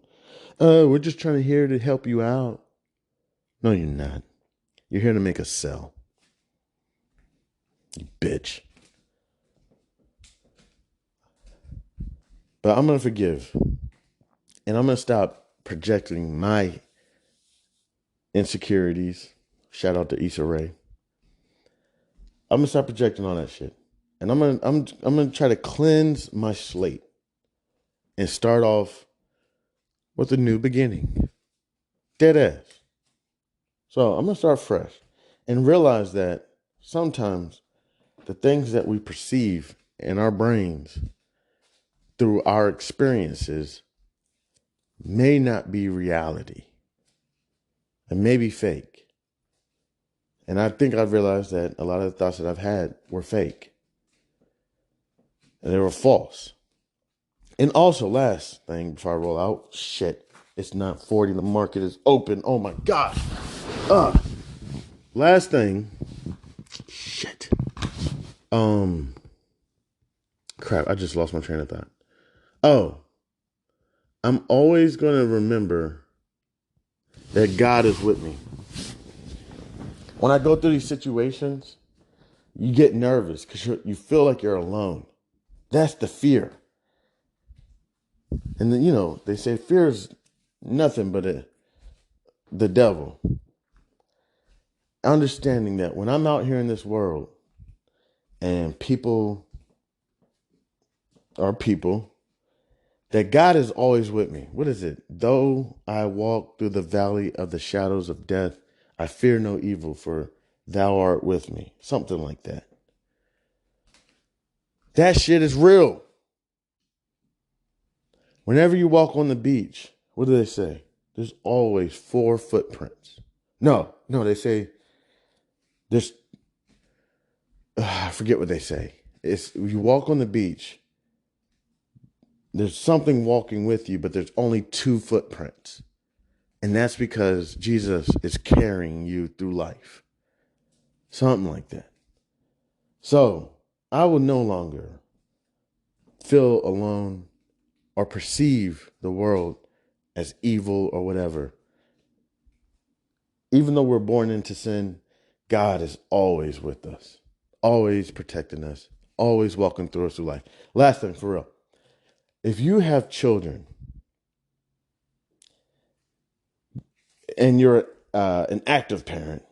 We're just trying to here to help you out. No, you're not. You're here to make a sell. You bitch. But I'm going to forgive. And I'm going to stop projecting my insecurities. Shout out to Issa Rae. I'm going to stop projecting all that shit. And I'm going to try to cleanse my slate and start off with a new beginning. Dead ass. So I'm going to start fresh and realize that sometimes the things that we perceive in our brains through our experiences may not be reality and may be fake. And I think I've realized that a lot of the thoughts that I've had were fake. And they were false. And also, last thing before I roll out, shit, it's 9:40. The market is open. Oh my God. Last thing, shit. Crap, I just lost my train of thought. Oh, I'm always going to remember that God is with me. When I go through these situations, you get nervous because you feel like you're alone. That's the fear. And then, they say fear is nothing but the devil. Understanding that when I'm out here in this world and people are people, that God is always with me. What is it? Though I walk through the valley of the shadows of death, I fear no evil, for thou art with me. Something like that. That shit is real. Whenever you walk on the beach, what do they say? There's always 4 footprints. No, they say there's, I forget what they say. It's you walk on the beach, there's something walking with you, but there's only 2 footprints. And that's because Jesus is carrying you through life. Something like that. So I will no longer feel alone or perceive the world as evil or whatever. Even though we're born into sin, God is always with us, always protecting us, always walking through us through life. Last thing, for real. If you have children and you're an active parent,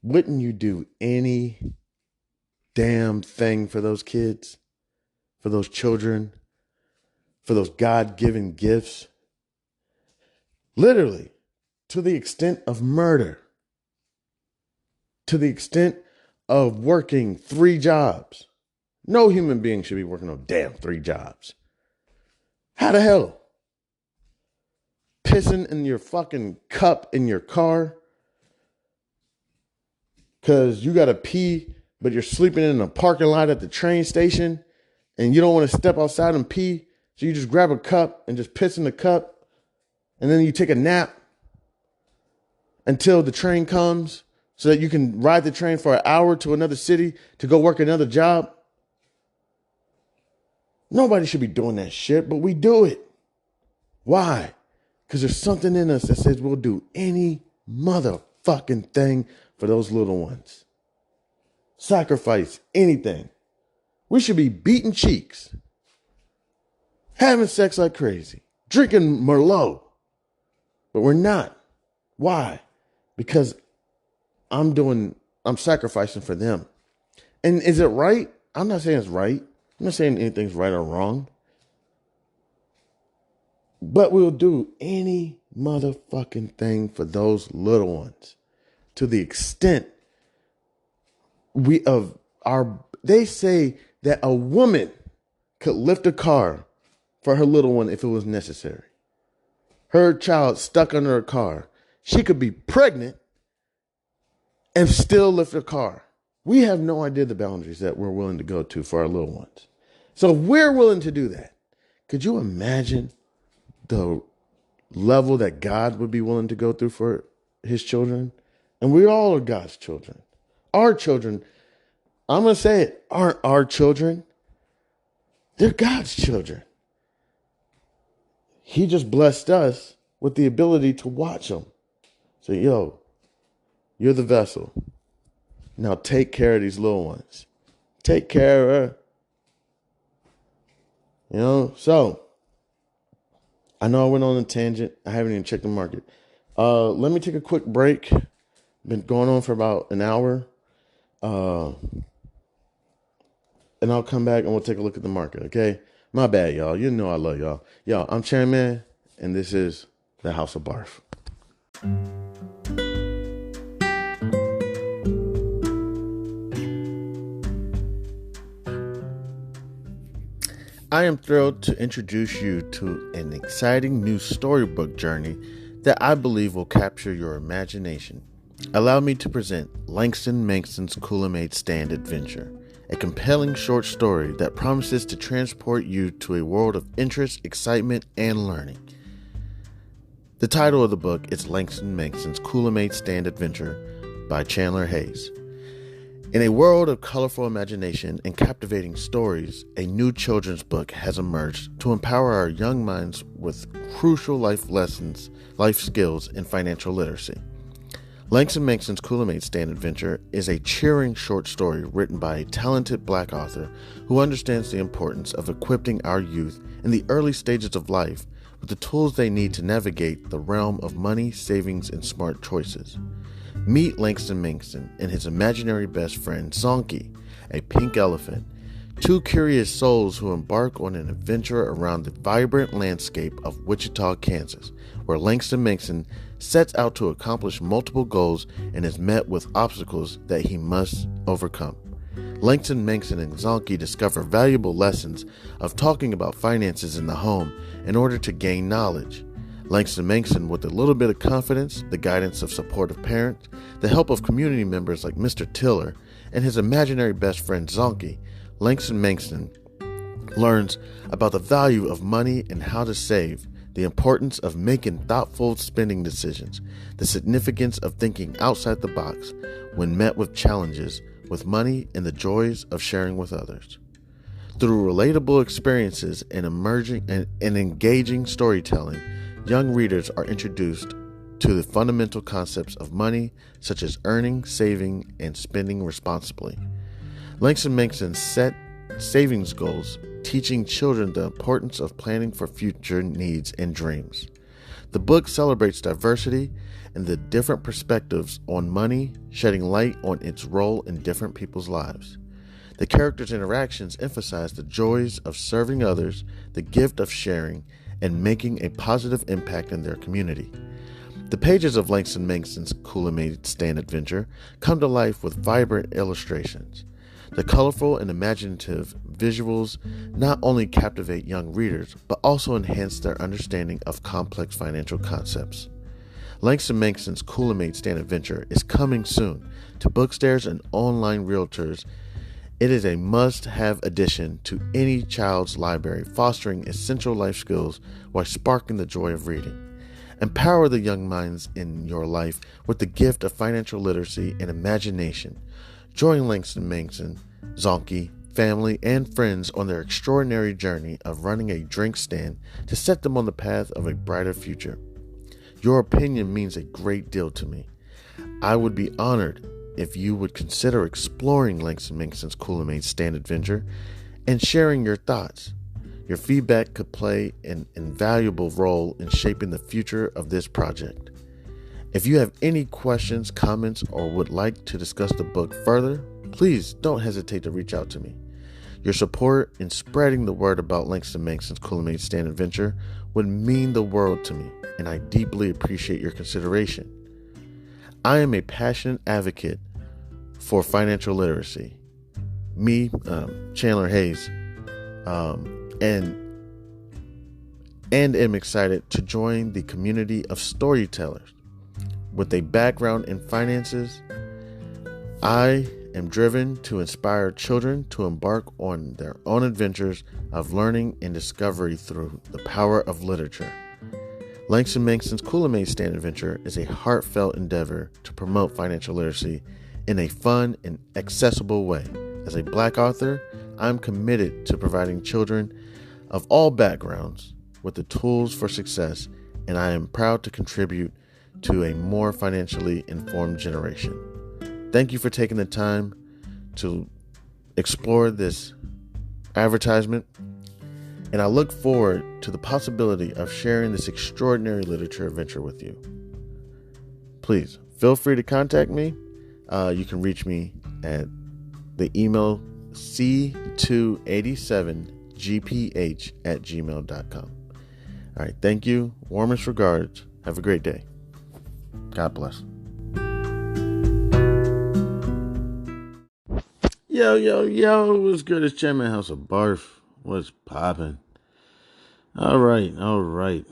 wouldn't you do any damn thing for those kids, for those children, for those God-given gifts? Literally, to the extent of murder, to the extent of working 3 jobs. No human being should be working no damn 3 jobs. How the hell? Pissing in your fucking cup in your car because you got to pee, but you're sleeping in a parking lot at the train station and you don't want to step outside and pee. So you just grab a cup and just piss in the cup. And then you take a nap until the train comes so that you can ride the train for an hour to another city to go work another job. Nobody should be doing that shit, but we do it. Why? Because there's something in us that says we'll do any motherfucking thing for those little ones. Sacrifice anything. We should be beating cheeks, having sex like crazy, drinking Merlot, but we're not. Why? Because I'm sacrificing for them. And is it right? I'm not saying it's right. I'm not saying anything's right or wrong. But we'll do any motherfucking thing for those little ones. To the extent they say that a woman could lift a car for her little one if it was necessary. Her child stuck under a car. She could be pregnant and still lift a car. We have no idea the boundaries that we're willing to go to for our little ones. So if we're willing to do that, could you imagine the level that God would be willing to go through for his children? And we all are God's children. Our children, I'm going to say it, aren't our children. They're God's children. He just blessed us with the ability to watch them. So, you're the vessel. Now take care of these little ones. Take care of her. So I know I went on a tangent. I haven't even checked the market. Let me take a quick break. Been going on for about an hour. And I'll come back and we'll take a look at the market, okay? My bad, y'all. You know I love y'all. Yo, I'm Chanman, and this is the House of Barf. I am thrilled to introduce you to an exciting new storybook journey that I believe will capture your imagination. Allow me to present Langston Mankson's Kool-Aid Stand Adventure, a compelling short story that promises to transport you to a world of interest, excitement, and learning. The title of the book is Langston Mankson's Kool-Aid Stand Adventure by Chandler Hayes. In a world of colorful imagination and captivating stories, a new children's book has emerged to empower our young minds with crucial life lessons, life skills, and financial literacy. Langston Mankson's Kool-Aid Stand Adventure is a cheering short story written by a talented Black author who understands the importance of equipping our youth in the early stages of life with the tools they need to navigate the realm of money, savings, and smart choices. Meet Langston Mankson and his imaginary best friend, Zonky, a pink elephant, two curious souls who embark on an adventure around the vibrant landscape of Wichita, Kansas, where Langston Mankson sets out to accomplish multiple goals and is met with obstacles that he must overcome. Langston Mankson and Zonky discover valuable lessons of talking about finances in the home in order to gain knowledge. Langston Mankson, with a little bit of confidence, the guidance of supportive parents, the help of community members like Mr. Tiller, and his imaginary best friend Zonky, Langston Mankson learns about the value of money and how to save, the importance of making thoughtful spending decisions, the significance of thinking outside the box when met with challenges with money, and the joys of sharing with others. Through relatable experiences and engaging storytelling, young readers are introduced to the fundamental concepts of money, such as earning, saving, and spending responsibly. Langston Mankson set savings goals, teaching children the importance of planning for future needs and dreams. The book celebrates diversity and the different perspectives on money, shedding light on its role in different people's lives. The characters' interactions emphasize the joys of serving others, the gift of sharing, and making a positive impact in their community. The pages of Langston Mankson's Kool-Aid Stand Adventure come to life with vibrant illustrations. The colorful and imaginative visuals not only captivate young readers, but also enhance their understanding of complex financial concepts. Langston Mankson's Kool-Aid Stand Adventure is coming soon to bookstores and online realtors. It is a must-have addition to any child's library, fostering essential life skills while sparking the joy of reading. Empower the young minds in your life with the gift of financial literacy and imagination. Join Langston Mankson, Zonky, family, and friends on their extraordinary journey of running a drink stand to set them on the path of a brighter future. Your opinion means a great deal to me. I would be honored if you would consider exploring Langston Mankson's Kool-Aid Stand Adventure and sharing your thoughts. Your feedback could play an invaluable role in shaping the future of this project. If you have any questions, comments, or would like to discuss the book further, please don't hesitate to reach out to me. Your support in spreading the word about Langston Mankson's Kool-Aid Stand Adventure would mean the world to me, and I deeply appreciate your consideration. I am a passionate advocate for financial literacy. Me, Chandler Hayes, and am excited to join the community of storytellers with a background in finances. I am driven to inspire children to embark on their own adventures of learning and discovery through the power of literature. Langston Manxton's Kool-Aid Stand Adventure is a heartfelt endeavor to promote financial literacy in a fun and accessible way. As a Black author, I'm committed to providing children of all backgrounds with the tools for success, and I am proud to contribute to a more financially informed generation. Thank you for taking the time to explore this advertisement, and I look forward to the possibility of sharing this extraordinary literature adventure with you. Please feel free to contact me. You can reach me at the email c287gph@gmail.com. All right, thank you. Warmest regards. Have a great day. God bless. Yo, what's good? It's Chanmanhouseofb.a.r.f. What's poppin'? All right.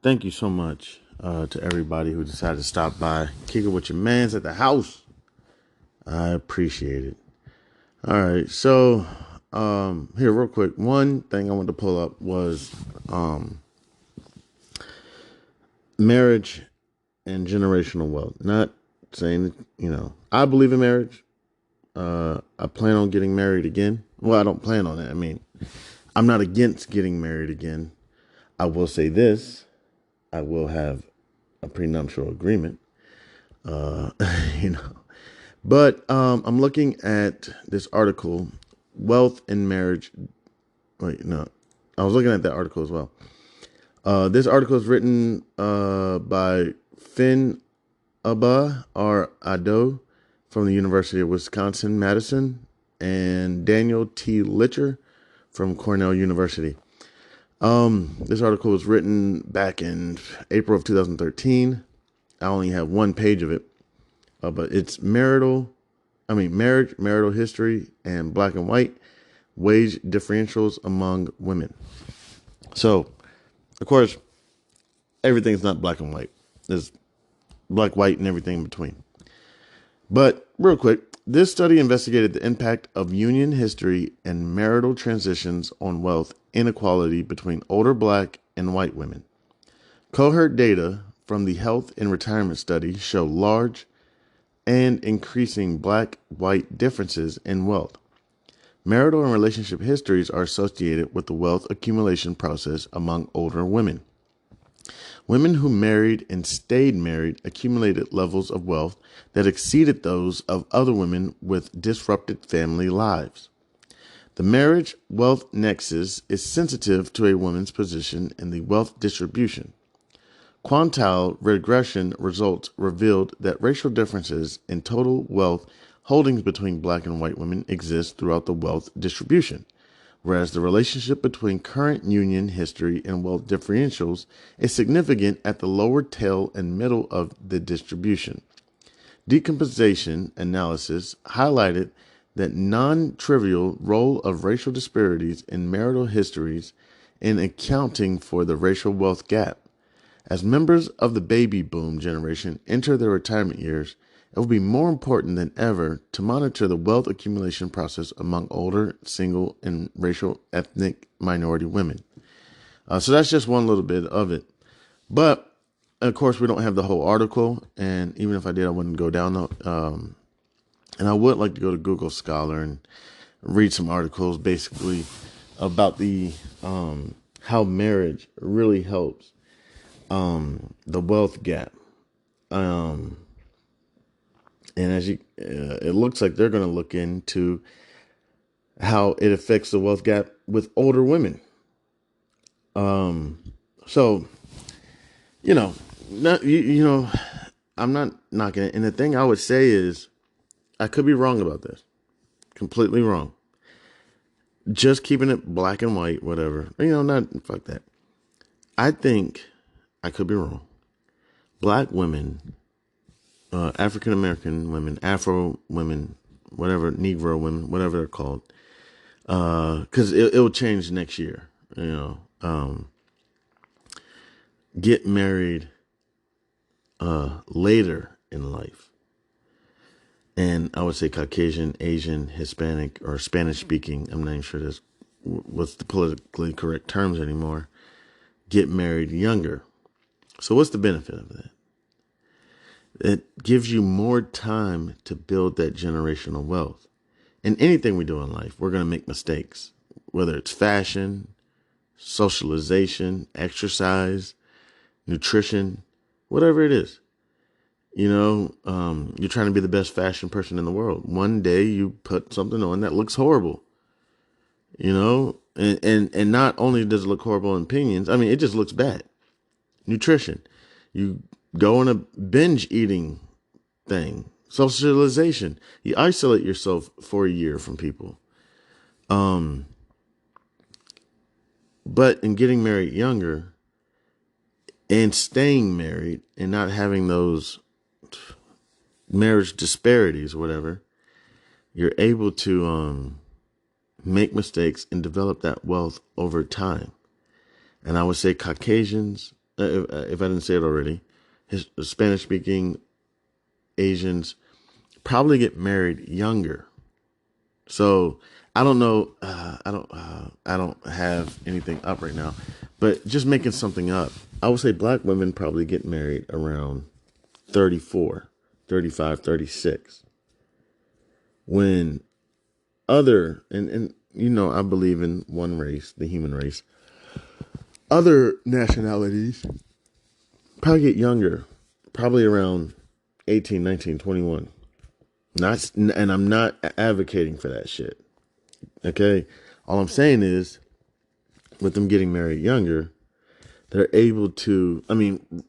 Thank you so much to everybody who decided to stop by, kick it with your mans at the house. I appreciate it. All right, so here, real quick, one thing I wanted to pull up was marriage and generational wealth. Not saying, I believe in marriage. I plan on getting married again. Well, I don't plan on it. I mean, I'm not against getting married again. I will say this. I will have a prenuptial agreement. But I'm looking at this article, Wealth and Marriage. Wait, no. I was looking at that article as well. This article is written by Chanmanhouseofb.a.r.f. from the University of Wisconsin-Madison and Daniel T. Litcher from Cornell University. This article was written back in April of 2013. I only have one page of it, but it's marriage, marital history, and black and white wage differentials among women. So, of course, everything's not black and white. There's black, white, and everything in between. But real quick, this study investigated the impact of union history and marital transitions on wealth inequality between older black and white women. Cohort data from the Health and Retirement Study show large and increasing black-white differences in wealth. Marital and relationship histories are associated with the wealth accumulation process among older women. Women who married and stayed married accumulated levels of wealth that exceeded those of other women with disrupted family lives. The marriage wealth nexus is sensitive to a woman's position in the wealth distribution. Quantile regression results revealed that racial differences in total wealth holdings between black and white women exist throughout the wealth distribution, whereas the relationship between current union history and wealth differentials is significant at the lower tail and middle of the distribution. Decomposition analysis highlighted the non-trivial role of racial disparities in marital histories in accounting for the racial wealth gap. As members of the baby boom generation enter their retirement years, it will be more important than ever to monitor the wealth accumulation process among older, single, and racial ethnic minority women. So that's just one little bit of it. But, of course, we don't have the whole article, and even if I did, I wouldn't go down the... and I would like to go to Google Scholar and read some articles basically about the how marriage really helps the wealth gap. And as it looks like they're going to look into how it affects the wealth gap with older women. So, I'm not knocking it. And the thing I would say is, I could be wrong about this. Completely wrong. Just keeping it black and white, whatever. Fuck that. I think I could be wrong. Black women, African-American women, Afro women, whatever, Negro women, whatever they're called. Because it will change next year, get married later in life. and I would say Caucasian, Asian, Hispanic, or Spanish speaking, I'm not even sure that's what's the politically correct terms anymore, get married younger. So what's the benefit of that? It gives you more time to build that generational wealth. In anything we do in life, we're going to make mistakes, whether it's fashion, socialization, exercise, nutrition, whatever it is. You're trying to be the best fashion person in the world. One day you put something on that looks horrible, and not only does it look horrible in opinions, I mean, it just looks bad. Nutrition. You go on a binge eating thing. Socialization. You isolate yourself for a year from people. But in getting married younger and staying married and not having those marriage disparities or whatever, you're able to make mistakes and develop that wealth over time. And I would say Caucasians, if I didn't say it already, Spanish speaking Asians probably get married younger. So I don't know. I don't have anything up right now, but just making something up. I would say black women probably get married around 34, 35, 36. When and I believe in one race, the human race. Other nationalities probably get younger, probably around 18, 19, 21. And I'm not advocating for that shit. Okay. All I'm saying is with them getting married younger, they're able to,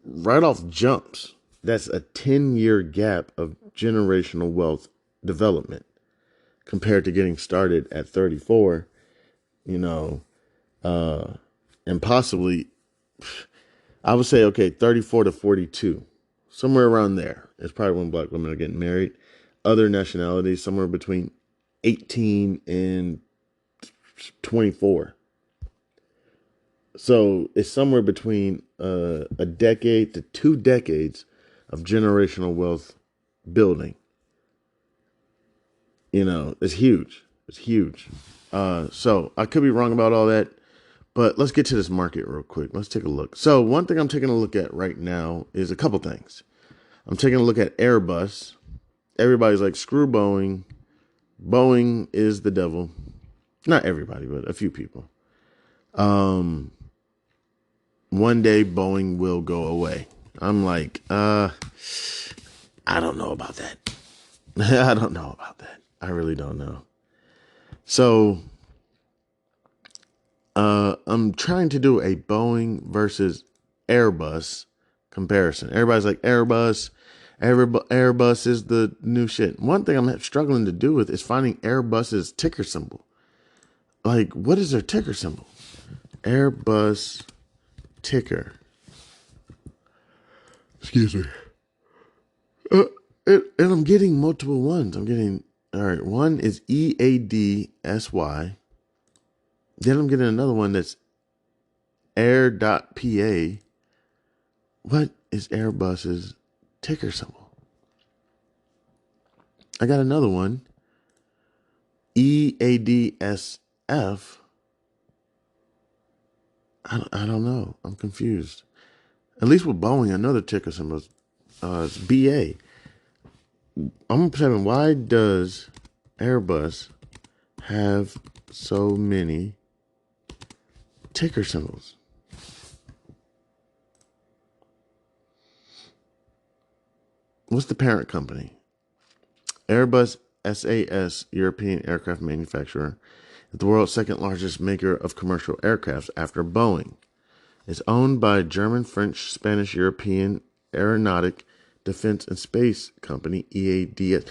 right off jumps, that's a 10-year gap of generational wealth development compared to getting started at 34, and possibly, I would say, okay, 34 to 42, somewhere around there is probably when black women are getting married. Other nationalities, somewhere between 18 and 24. So it's somewhere between a decade to 2 decades of generational wealth building. It's huge. It's huge. So I could be wrong about all that, but let's get to this market real quick. Let's take a look. So one thing I'm taking a look at right now is a couple things. I'm taking a look at Airbus. Everybody's like, screw Boeing. Boeing is the devil. Not everybody, but a few people. One day Boeing will go away. I'm like, I don't know about that. I don't know about that. I really don't know. So, I'm trying to do a Boeing versus Airbus comparison. Everybody's like, Airbus is the new shit. One thing I'm struggling to do with is finding Airbus's ticker symbol. Like, what is their ticker symbol? Airbus ticker. Excuse me. And I'm getting multiple ones. All right, one is EADSY. Then I'm getting another one that's air.pa. What is Airbus's ticker symbol? I got another one, EADSF. I don't know. I'm confused. At least with Boeing, I know the ticker symbol is BA. I'm saying, why does Airbus have so many ticker symbols? What's the parent company? Airbus SAS, European aircraft manufacturer, is the world's second largest maker of commercial aircraft after Boeing. It's owned by German, French, Spanish, European Aeronautic, Defense and Space Company, EADS.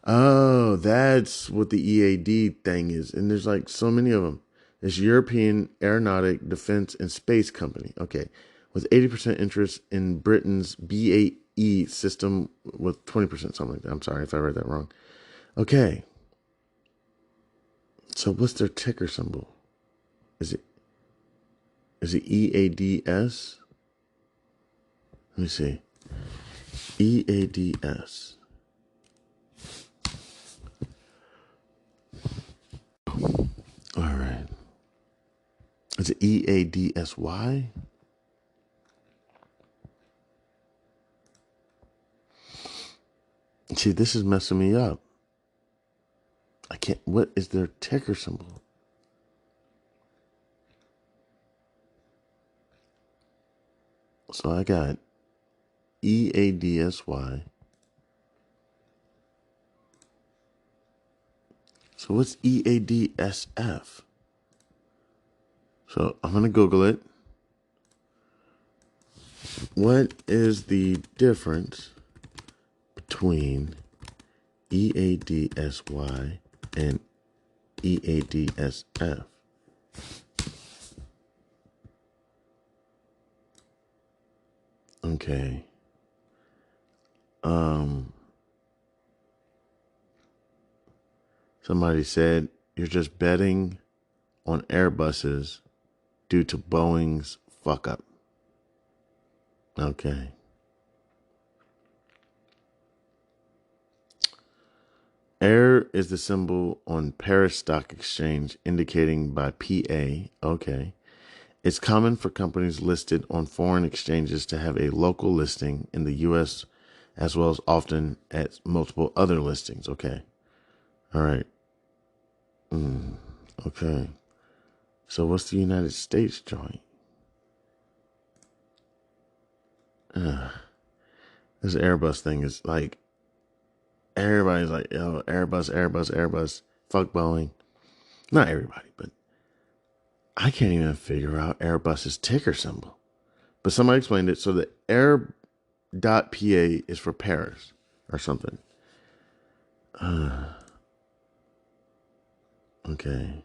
Oh, that's what the EAD thing is. And there's like so many of them. It's European Aeronautic, Defense and Space Company. Okay. With 80% interest in Britain's BAE system with 20%, something like that. I'm sorry if I read that wrong. Okay. So what's their ticker symbol? Is it EADS? Let me see. EADS. Is it EADSY? See, this is messing me up. I can't. What is their ticker symbol? So I got EADSY. So what's EADSF? So I'm going to Google it. What is the difference between EADSY and EADSF? Okay. Somebody said you're just betting on Airbuses due to Boeing's fuck up. Okay. Air is the symbol on Paris Stock Exchange, indicating by PA. Okay. It's common for companies listed on foreign exchanges to have a local listing in the U.S. as well as often at multiple other listings. Okay. All right. Okay. So what's the United States joint? This Airbus thing is like, everybody's like, yo, Airbus. Fuck Boeing. Not everybody, but I can't even figure out Airbus's ticker symbol. But somebody explained it. So the air.pa is for Paris or something. Okay.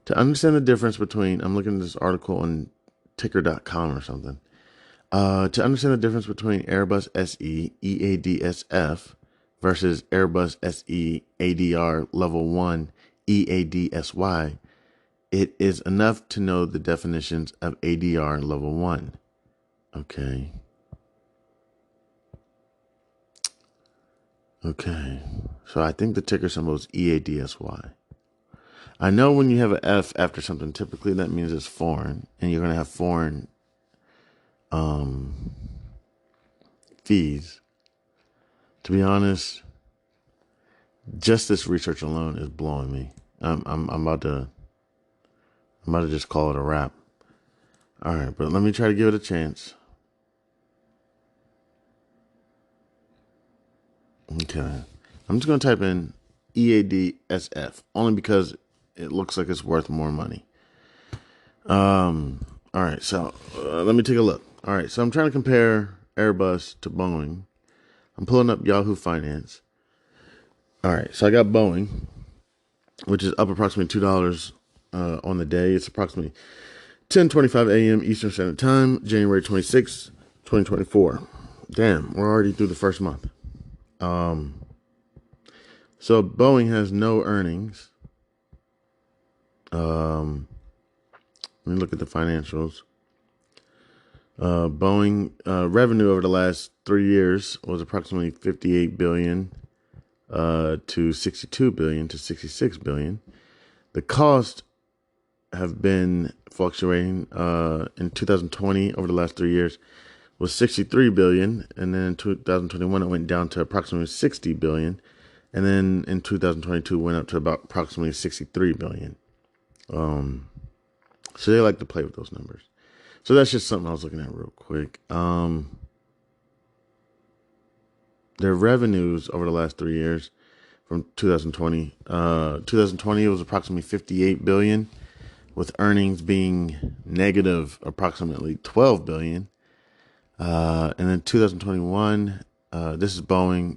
To understand the difference between, I'm looking at this article on ticker.com or something. To understand the difference between Airbus SE EADSF versus Airbus SE ADR Level 1 EADSY, it is enough to know the definitions of ADR Level 1. Okay. So I think the ticker symbol is EADSY. I know when you have an F after something, typically that means it's foreign, and you're going to have foreign fees. To be honest, just this research alone is blowing me. I'm about to just call it a wrap. All right, but let me try to give it a chance. Okay. I'm just going to type in EADSF only because it looks like it's worth more money. All right, so let me take a look. All right, so I'm trying to compare Airbus to Boeing. I'm pulling up Yahoo Finance. All right, so I got Boeing, which is up approximately $2 on the day. It's approximately 10:25 a.m. Eastern Standard Time, January 26, 2024. Damn, we're already through the first month. So Boeing has no earnings. Let me look at the financials. Boeing revenue over the last 3 years was approximately $58 billion to $62 billion to $66 billion. The cost have been fluctuating. In 2020, over the last 3 years, was $63 billion, and then in 2021 it went down to approximately $60 billion, and then in 2022 went up to about approximately $63 billion. So they like to play with those numbers. So that's just something I was looking at real quick. Their revenues over the last 3 years from 2020. 2020 was approximately $58 billion, with earnings being negative approximately $12 billion. And then 2021, this is Boeing,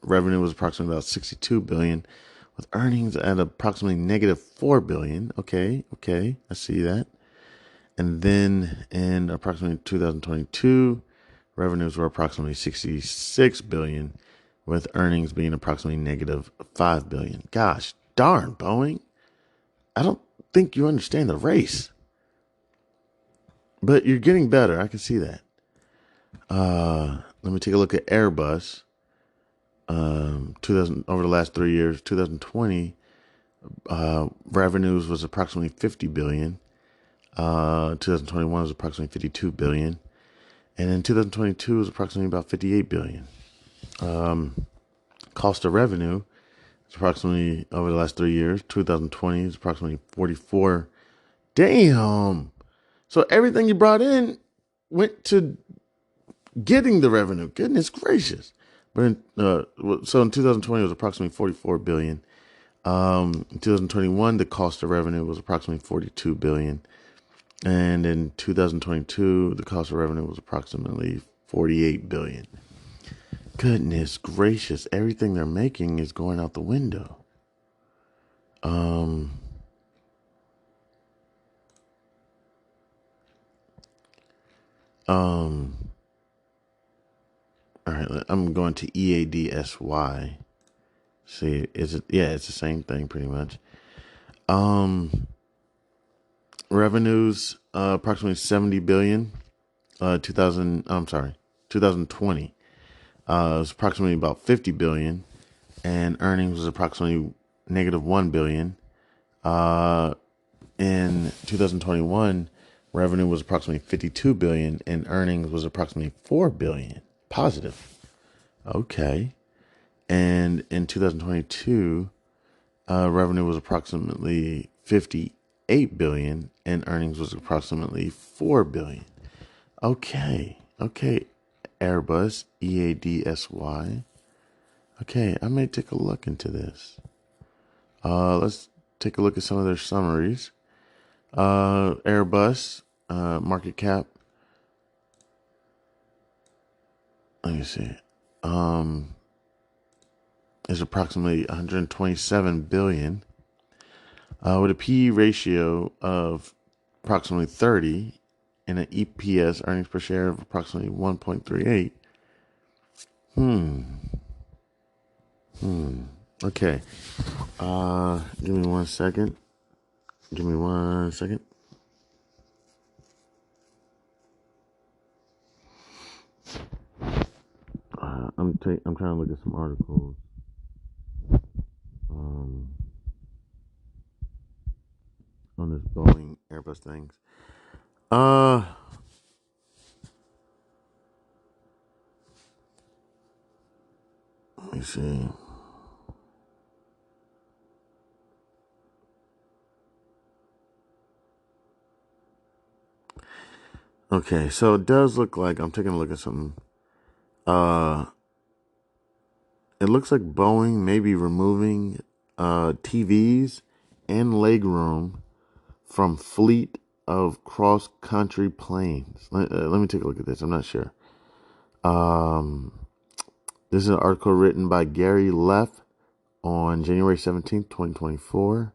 revenue was approximately about $62 billion, with earnings at approximately negative $4 billion. Okay, I see that. And then in approximately 2022, revenues were approximately $66 billion, with earnings being approximately negative $5 billion. Gosh darn, Boeing. I don't think you understand the race. But you're getting better. I can see that. Let me take a look at Airbus. 2000 over the last 3 years, 2020, Revenues was approximately 50 billion. 2021 was approximately 52 billion. And in 2022 was approximately about 58 billion. Cost of revenue is approximately over the last 3 years. 2020 is approximately 44. Damn. So everything you brought in went to getting the revenue. Goodness gracious. But so in 2020 it was approximately 44 billion. In 2021 the cost of revenue was approximately 42 billion. And in 2022 the cost of revenue was approximately 48 billion. Goodness gracious, everything they're making is going out the window. Um um all right, I'm going to EADSY. See, is it? Yeah, it's the same thing pretty much. Revenues approximately 70 billion. 2020 it was approximately about 50 billion, and earnings was approximately negative 1 billion. In 2021, revenue was approximately 52 billion, and earnings was approximately 4 billion positive. Okay. And in 2022, revenue was approximately 58 billion and earnings was approximately 4 billion. Okay. Okay. Airbus, EADSY. Okay, I may take a look into this. Let's take a look at some of their summaries. Airbus, market cap. Let me see. Is approximately 127 billion. With a PE ratio of approximately 30 and an EPS, earnings per share, of approximately 1.38. Okay. Give me 1 second. Give me 1 second. I'm trying to look at some articles. Um, on this Boeing Airbus things. Uh, Let me see. Okay, so it does look like I'm taking a look at something. It looks like Boeing may be removing TVs and legroom from fleet of cross-country planes. Let me take a look at this. I'm not sure. This is an article written by Gary Leff on January 17th, 2024.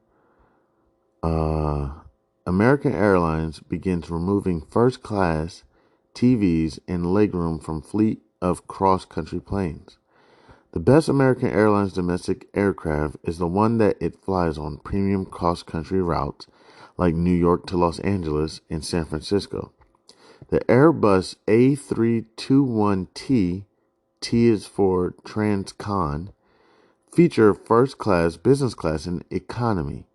American Airlines begins removing first-class TVs and legroom from fleet of cross-country planes. The best American Airlines domestic aircraft is the one that it flies on premium cross-country routes like New York to Los Angeles and San Francisco. The Airbus A321T, T is for Transcon, feature first class, business class, and economy.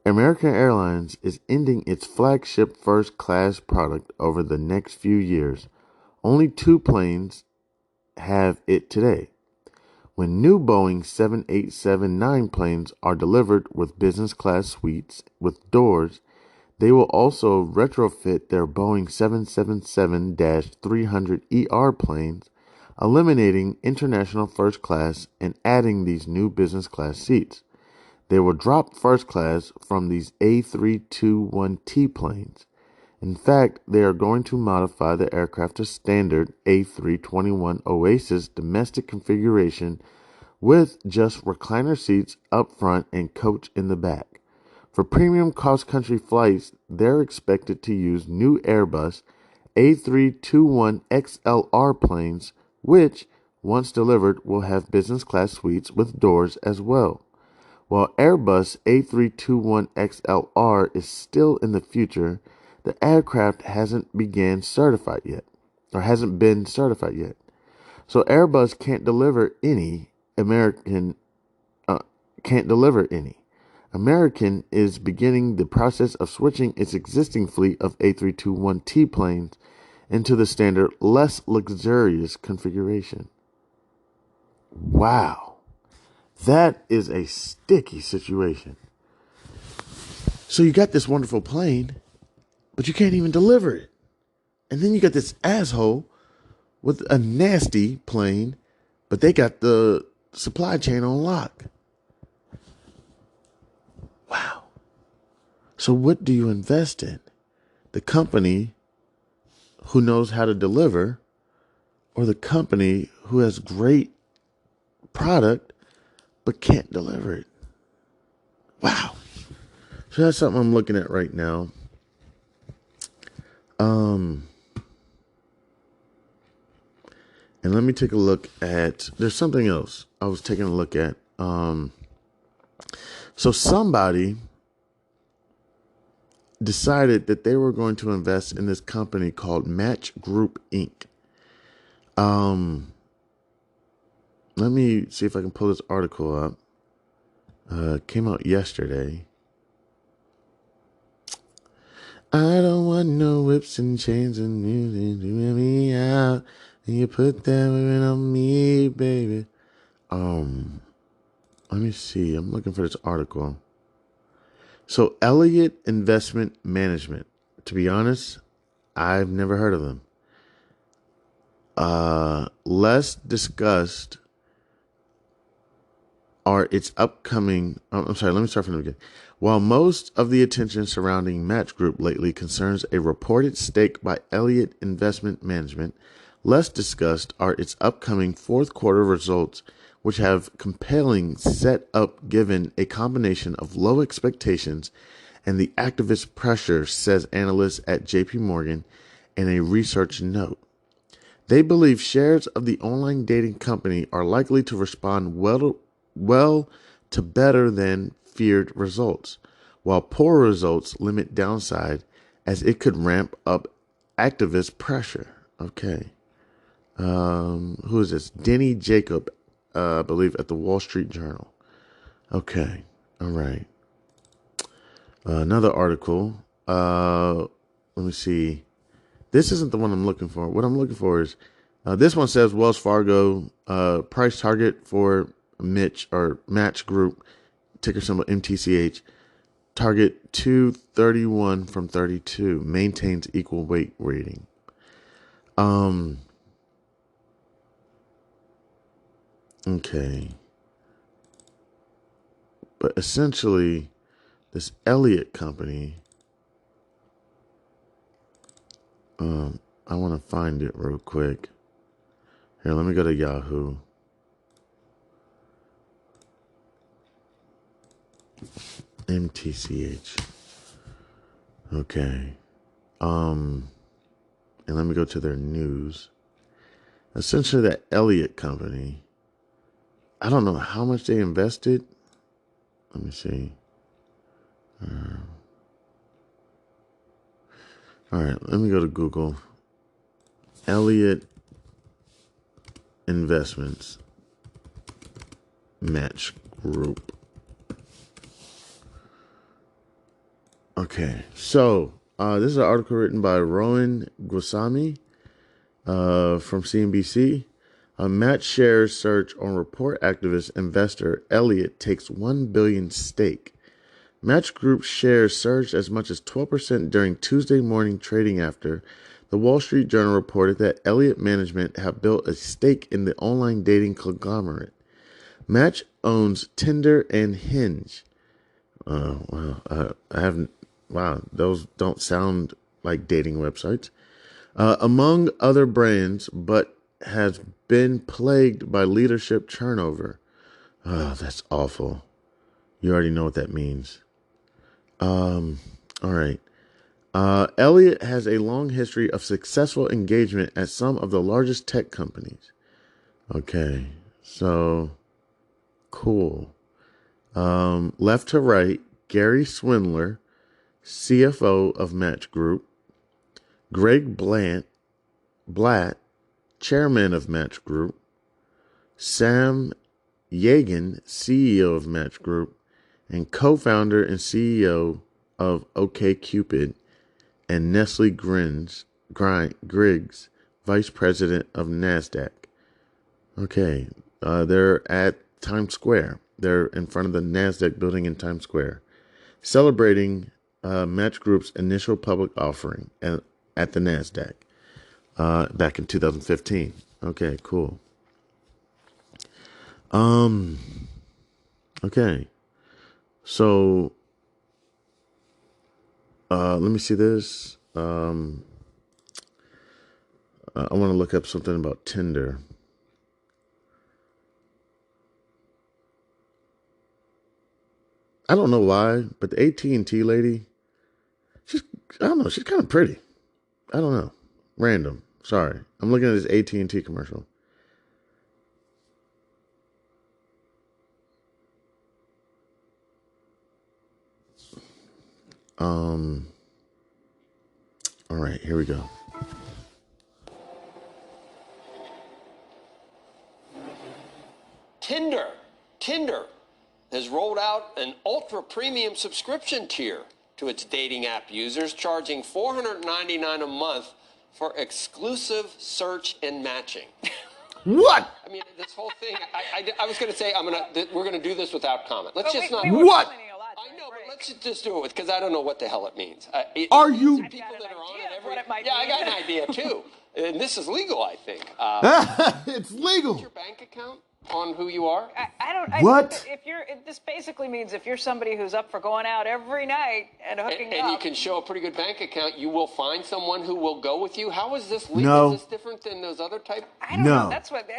American Airlines is ending its flagship first class product over the next few years. Only 2 planes have it today. When new Boeing 787-9 planes are delivered with business class suites with doors, they will also retrofit their Boeing 777-300ER planes, eliminating international first class and adding these new business class seats. They will drop first class from these A321T planes. In fact, they are going to modify the aircraft to standard A321 Oasis domestic configuration with just recliner seats up front and coach in the back. For premium cross-country flights, they're expected to use new Airbus A321XLR planes, which, once delivered, will have business class suites with doors as well. While Airbus A321XLR is still in the future, the aircraft hasn't been certified yet. So Airbus can't deliver any American can't deliver any. American is beginning the process of switching its existing fleet of A321T planes into the standard, less luxurious configuration. Wow. That is a sticky situation. So you got this wonderful plane, but you can't even deliver it. And then you got this asshole with a nasty plane, but they got the supply chain on lock. Wow. So what do you invest in? The company who knows how to deliver, or the company who has great product but can't deliver it? Wow. So that's something I'm looking at right now. And let me take a look at, there's something else I was taking a look at. So somebody decided that they were going to invest in this company called Match Group Inc. Let me see if I can pull this article up. Came out yesterday. I don't want no whips and chains and music to wear me out. And you put that women on me, baby. Let me see. I'm looking for this article. So Elliott Investment Management. To be honest, I've never heard of them. Less discussed are its upcoming. I'm sorry, let me start from the beginning. While most of the attention surrounding Match Group lately concerns a reported stake by Elliott Investment Management, less discussed are its upcoming fourth quarter results, which have compelling set up given a combination of low expectations and the activist pressure, says analysts at JP Morgan in a research note. They believe shares of the online dating company are likely to respond well to better than feared results, while poor results limit downside as it could ramp up activist pressure. Okay. Who is this? Denny Jacob, I believe, at the Wall Street Journal. Okay. All right. Another article. Let me see. This isn't the one I'm looking for. What I'm looking for is, this one says Wells Fargo, price target for Match Group, ticker symbol MTCH, target 231 from 32, maintains equal weight rating. Okay. But essentially, this Elliott company, I want to find it real quick. Here, let me go to Yahoo. MTCH. Okay. And let me go to their news. Essentially, that Elliott company, I don't know how much they invested. Let me see. All right, let me go to Google. Elliott Investments Match Group. Okay, so this is an article written by Rowan Goswami from CNBC. Match shares surge on report activist investor Elliott takes $1 billion stake. Match Group shares surged as much as 12% during Tuesday morning trading after the Wall Street Journal reported that Elliott Management have built a stake in the online dating conglomerate. Match owns Tinder and Hinge. Wow, those don't sound like dating websites. Among other brands, but has been plagued by leadership turnover. Oh, that's awful. You already know what that means. All right. Elliott has a long history of successful engagement at some of the largest tech companies. Okay, so cool. Left to right, Gary Swindler, CFO of Match Group, Greg Blatt, chairman of Match Group, Sam Yagan, CEO of Match Group, and co-founder and CEO of OkCupid, and Nestle Griggs, Vice President of NASDAQ. Okay, they're at Times Square. They're in front of the NASDAQ building in Times Square, celebrating Match Group's initial public offering at the NASDAQ back in 2015. Okay, cool. Okay, so let me see this. I want to look up something about Tinder. I don't know why, but the AT&T lady, I don't know, she's kind of pretty. I don't know. Random. Sorry. I'm looking at this AT&T commercial. All right, here we go. Tinder has rolled out an ultra premium subscription tier to its dating app users, charging $499 a month for exclusive search and matching. What? I mean, this whole thing. I was going to say we're going to do this without comment. Let's just not. What? I know, but let's just do it because I don't know what the hell it means. Are you? People that are on it every. Yeah, I got an idea too, and this is legal, I think. It's legal. What's your bank account on who you are? I don't. What? This basically means if you're somebody who's up for going out every night and hooking up, and you can show a pretty good bank account, you will find someone who will go with you. How is this legal? No. Is this different than those other type? I don't know. That's what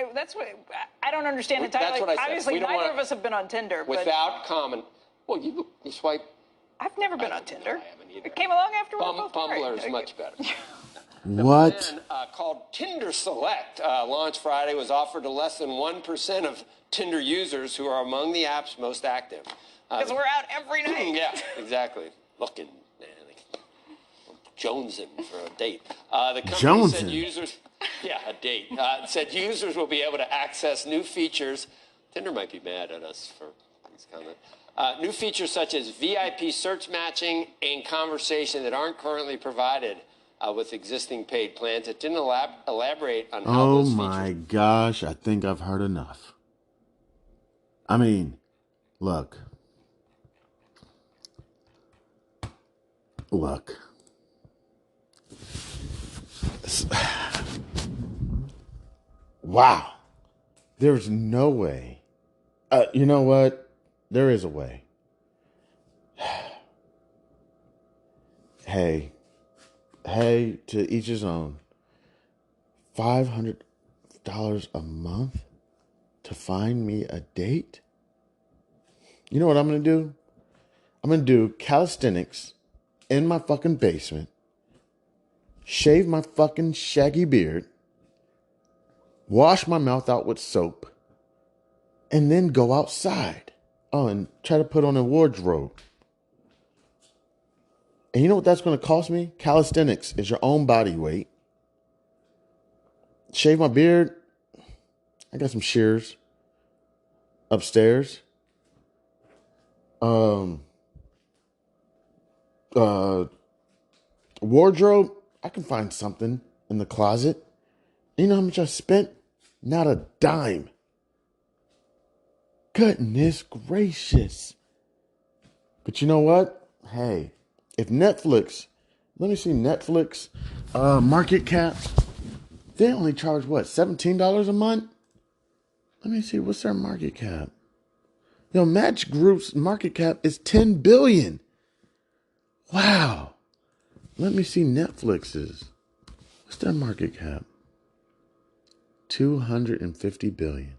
I don't understand entirely. That's what I said. Obviously, neither of us have been on Tinder. Without comment. Well, you swipe. I've never been on Tinder. I haven't either. It came along after we were both married. Bumbler is much better. What? The plan, called Tinder Select, launched Friday, was offered to less than 1% of Tinder users, who are among the app's most active. Because we're out every night. Yeah, exactly. Looking, jonesing for a date. The company said users, a date. Said users will be able to access new features. Tinder might be mad at us for these comments. New features such as VIP search matching and conversation that aren't currently provided with existing paid plans. It didn't elaborate on how those features... Oh my gosh, I think I've heard enough. I mean, look. Wow. There's no way. You know what? There is a way. Hey, to each his own. $500 a month to find me a date? You know what I'm going to do? I'm going to do calisthenics in my fucking basement, shave my fucking shaggy beard, wash my mouth out with soap, and then go outside. Oh, and try to put on a wardrobe. And you know what that's going to cost me? Calisthenics is your own body weight. Shave my beard. I got some shears upstairs. Wardrobe. I can find something in the closet. You know how much I spent? Not a dime. Goodness gracious. But you know what? Hey, if Netflix, let me see Netflix market cap. They only charge what, $17 a month? Let me see, what's their market cap? Yo, Match Group's market cap is $10 billion. Wow. Let me see Netflix's. What's their market cap? $250 billion.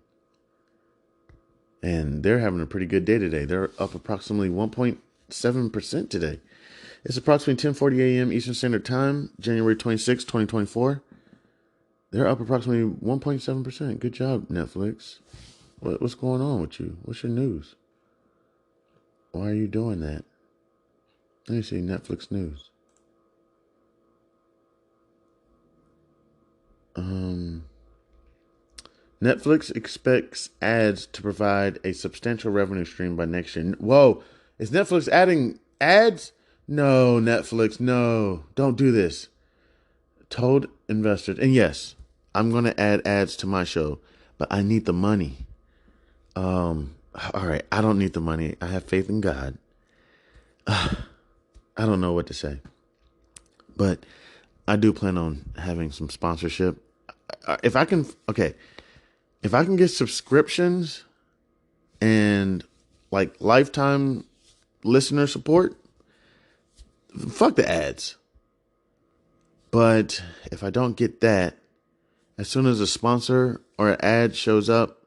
And they're having a pretty good day today. They're up approximately 1.7% today. It's approximately 10:40 a.m. Eastern Standard Time, January 26, 2024. They're up approximately 1.7%. Good job, Netflix. What's going on with you? What's your news? Why are you doing that? Let me see Netflix news. Netflix expects ads to provide a substantial revenue stream by next year. Whoa, is Netflix adding ads? No, Netflix, no. Don't do this. Told investors, and yes, I'm going to add ads to my show, but I need the money. All right, I don't need the money. I have faith in God. I don't know what to say, but I do plan on having some sponsorship. If I can get subscriptions and like lifetime listener support, fuck the ads. But if I don't get that, as soon as a sponsor or an ad shows up,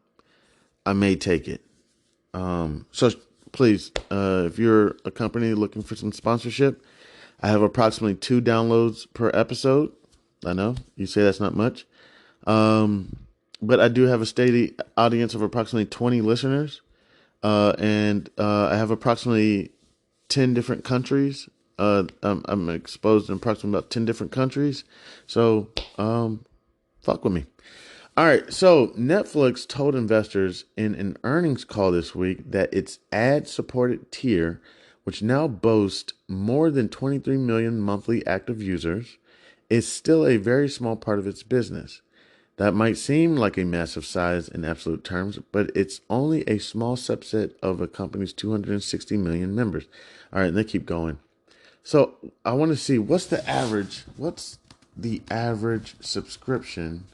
I may take it. So please, if you're a company looking for some sponsorship, I have approximately 2 downloads per episode. I know you say that's not much. But I do have a steady audience of approximately 20 listeners. And I have approximately 10 different countries. I'm exposed in approximately about 10 different countries. So, fuck with me. All right. So Netflix told investors in an earnings call this week that its ad-supported tier, which now boasts more than 23 million monthly active users, is still a very small part of its business. That might seem like a massive size in absolute terms, but it's only a small subset of a company's 260 million members. All right, and they keep going. So I want to see what's the average subscription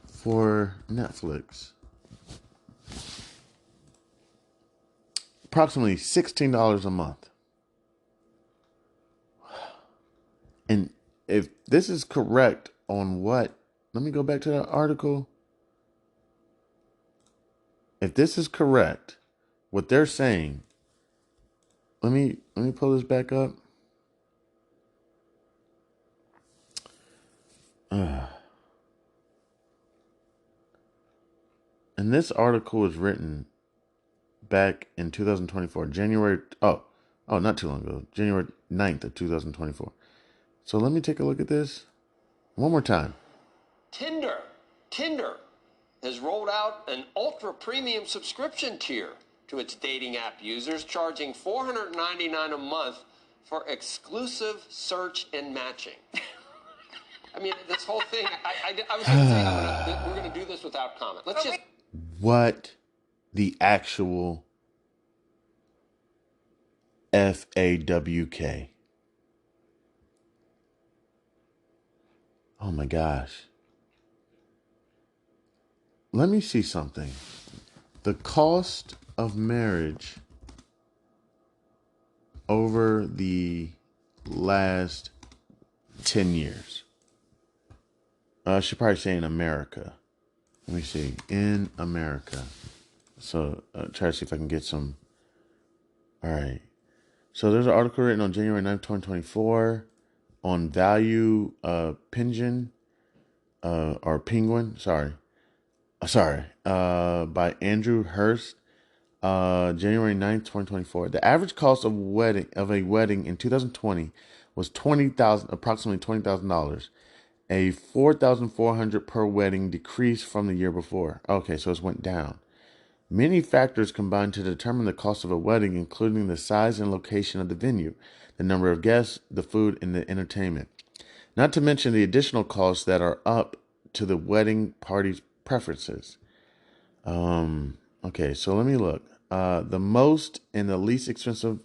for Netflix? Approximately $16 a month. And if this is correct on what, let me go back to that article. If this is correct, what they're saying, let me pull this back up. And this article was written back in 2024, not too long ago, January 9th of 2024. So let me take a look at this one more time. Tinder has rolled out an ultra premium subscription tier to its dating app users, charging $499 a month for exclusive search and matching. I mean, this whole thing, I was going to say, we're going to do this without comment. Let's just... What the actual FAWK? Oh my gosh. Let me see something. The cost of marriage over the last 10 years. I should probably say in America. Let me see. In America. So try to see if I can get some. All right. So there's an article written on January 9th, 2024 on Value Penguin, by Andrew Hurst, January 9th, 2024. The average cost of a wedding in 2020 was approximately $20,000. A $4,400 per wedding decrease from the year before. Okay, so it went down. Many factors combine to determine the cost of a wedding, including the size and location of the venue, the number of guests, the food, and the entertainment. Not to mention the additional costs that are up to the wedding party's preferences. Okay, so let me look. The most and the least expensive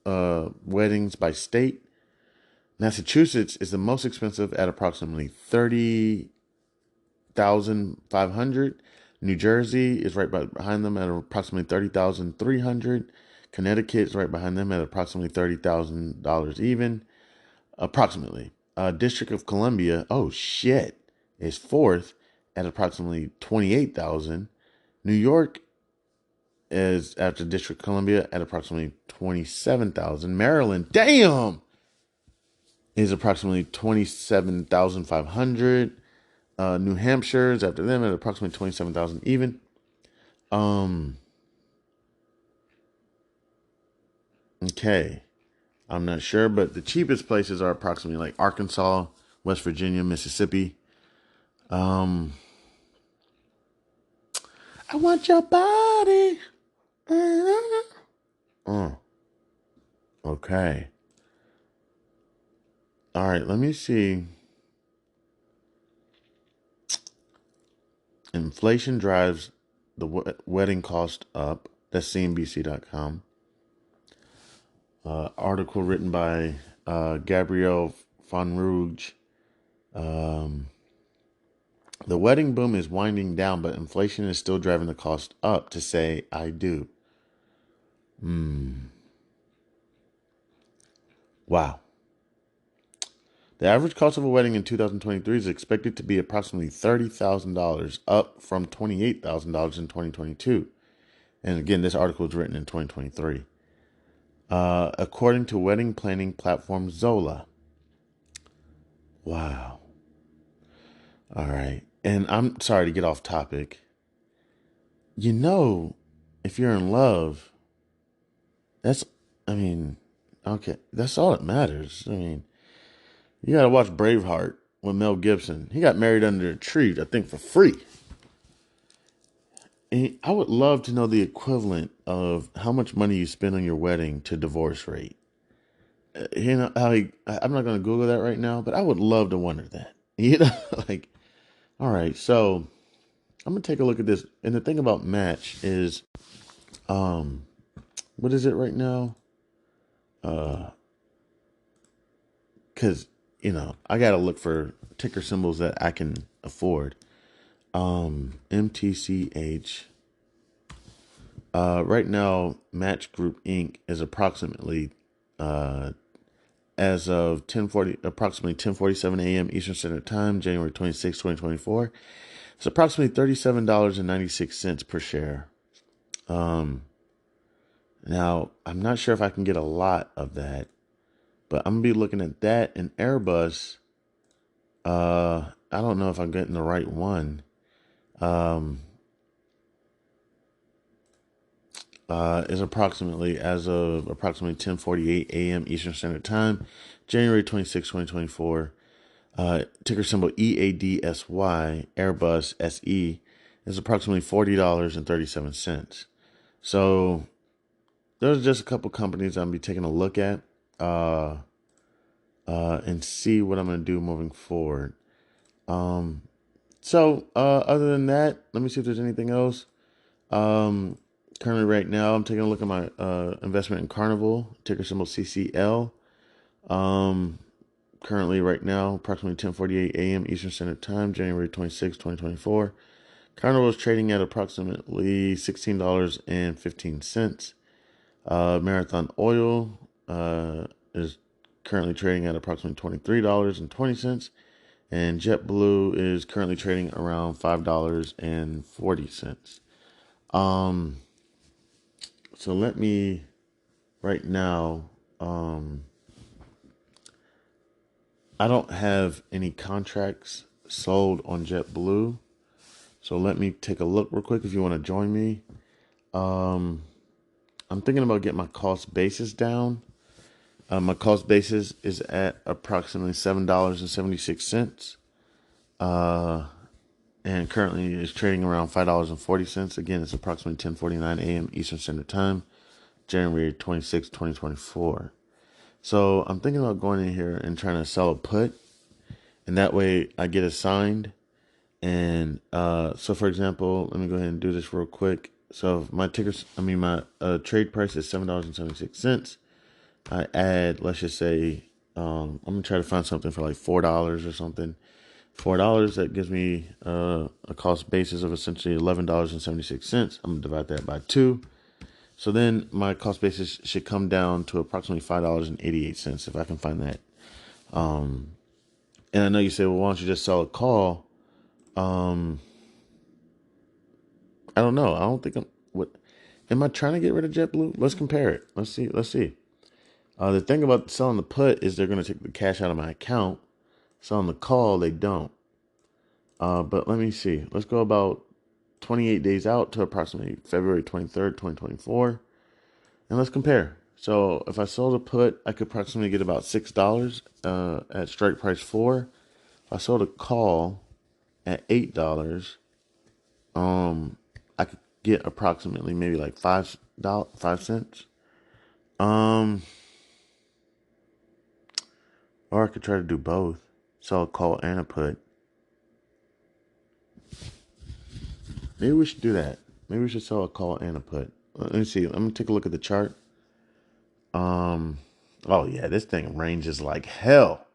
weddings by state. Massachusetts is the most expensive at approximately $30,500. New Jersey is right behind them at approximately $30,300. Connecticut is right behind them at approximately $30,000 even. Approximately. District of Columbia, is fourth at approximately $28,000. New York is after District of Columbia at approximately $27,000. Maryland, damn, is approximately $27,500. New Hampshire is after them at approximately $27,000 even. Okay. I'm not sure, but the cheapest places are approximately like Arkansas, West Virginia, Mississippi. I want your body. Okay. All right, let me see. Inflation drives the wedding cost up. That's CNBC.com. Article written by Gabrielle von Rouge. The wedding boom is winding down, but inflation is still driving the cost up to say, I do. Wow. The average cost of a wedding in 2023 is expected to be approximately $30,000, up from $28,000 in 2022. And again, this article was written in 2023. According to wedding planning platform Zola. Wow. All right. And I'm sorry to get off topic. You know, if you're in love, okay, that's all that matters. I mean, you got to watch Braveheart with Mel Gibson. He got married under a tree, I think, for free. And I would love to know the equivalent of how much money you spend on your wedding to divorce rate. You know, I'm not going to Google that right now, but I would love to wonder that. You know, like, all right, so I'm going to take a look at this. And the thing about Match is, what is it right now? Because, you know, I got to look for ticker symbols that I can afford. MTCH. Right now, Match Group Inc. is approximately, as of approximately 10:47 a.m. Eastern Standard Time, January 26, 2024. It's approximately $37.96 per share. Now, I'm not sure if I can get a lot of that, but I'm going to be looking at that. And Airbus, I don't know if I'm getting the right one. Is approximately, as of approximately 10:48 a.m. Eastern Standard Time, January 26, 2024. Ticker symbol EADSY, Airbus SE, is approximately $40.37. So there's just a couple companies I'm going to be taking a look at and see what I'm going to do moving forward. So other than that, let me see if there's anything else. Currently right now, I'm taking a look at my investment in Carnival, ticker symbol CCL. Currently right now, approximately 10:48 a.m. Eastern Standard Time, January 26, 2024. Carnival is trading at approximately $16.15. Marathon Oil is currently trading at approximately $23.20. And JetBlue is currently trading around $5.40. So let me, right now, I don't have any contracts sold on JetBlue. So let me take a look real quick if you want to join me. I'm thinking about getting my cost basis down. My cost basis is at approximately $7.76. And currently is trading around $5.40. Again, it's approximately 10:49 a.m. Eastern Standard Time, January 26, 2024. So I'm thinking about going in here and trying to sell a put, and that way I get assigned. And so, for example, let me go ahead and do this real quick. So my my trade price is $7.76. I add, let's just say, I'm gonna try to find something for like $4 or something. $4, that gives me a cost basis of essentially $11.76. I'm gonna divide that by 2. So then my cost basis should come down to approximately $5.88 if I can find that. And I know you say, well, why don't you just sell a call? I don't know. I don't think am I trying to get rid of JetBlue? Let's compare it. Let's see. The thing about selling the put is they're going to take the cash out of my account. Selling the call, they don't. But let me see. Let's go about 28 days out to approximately February 23rd, 2024. And let's compare. So if I sold a put, I could approximately get about $6 at strike price 4. If I sold a call at $8, I I could get approximately maybe like $5. Or I could try to do both. Sell a call and a put. Maybe we should do that. Maybe we should sell a call and a put. Let me see. Let me take a look at the chart. Oh yeah, this thing ranges like hell.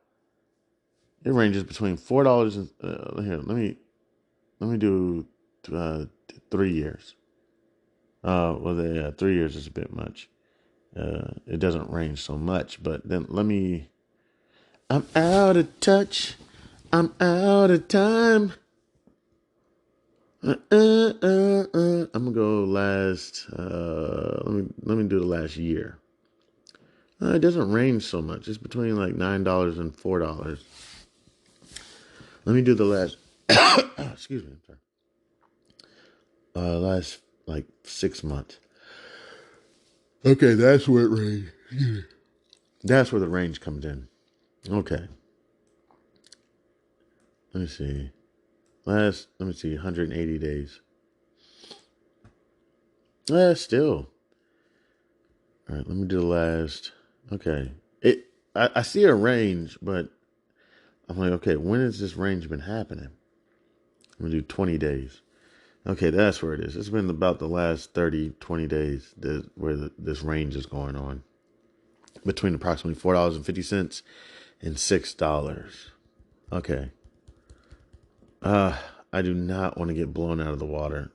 It ranges between $4 and here. Let me do 3 years. Well, 3 years is a bit much. It doesn't range so much, but then let me. I'm out of touch. I'm out of time. I'm gonna go last. Let me do the last year. It doesn't range so much. It's between like $9 and $4. Let me do the last. Excuse me. I'm sorry. Last like 6 months. Okay, that's where it range. That's where the range comes in. Okay. Let me see. Let me see. 180 days. Still. All right. Let me do the last. Okay. I see a range, but I'm like, okay, when has this range been happening? I'm gonna do 20 days. Okay, that's where it is. It's been about the last 30, 20 days where this range is going on. Between approximately $4.50 and $6. Okay. I do not want to get blown out of the water.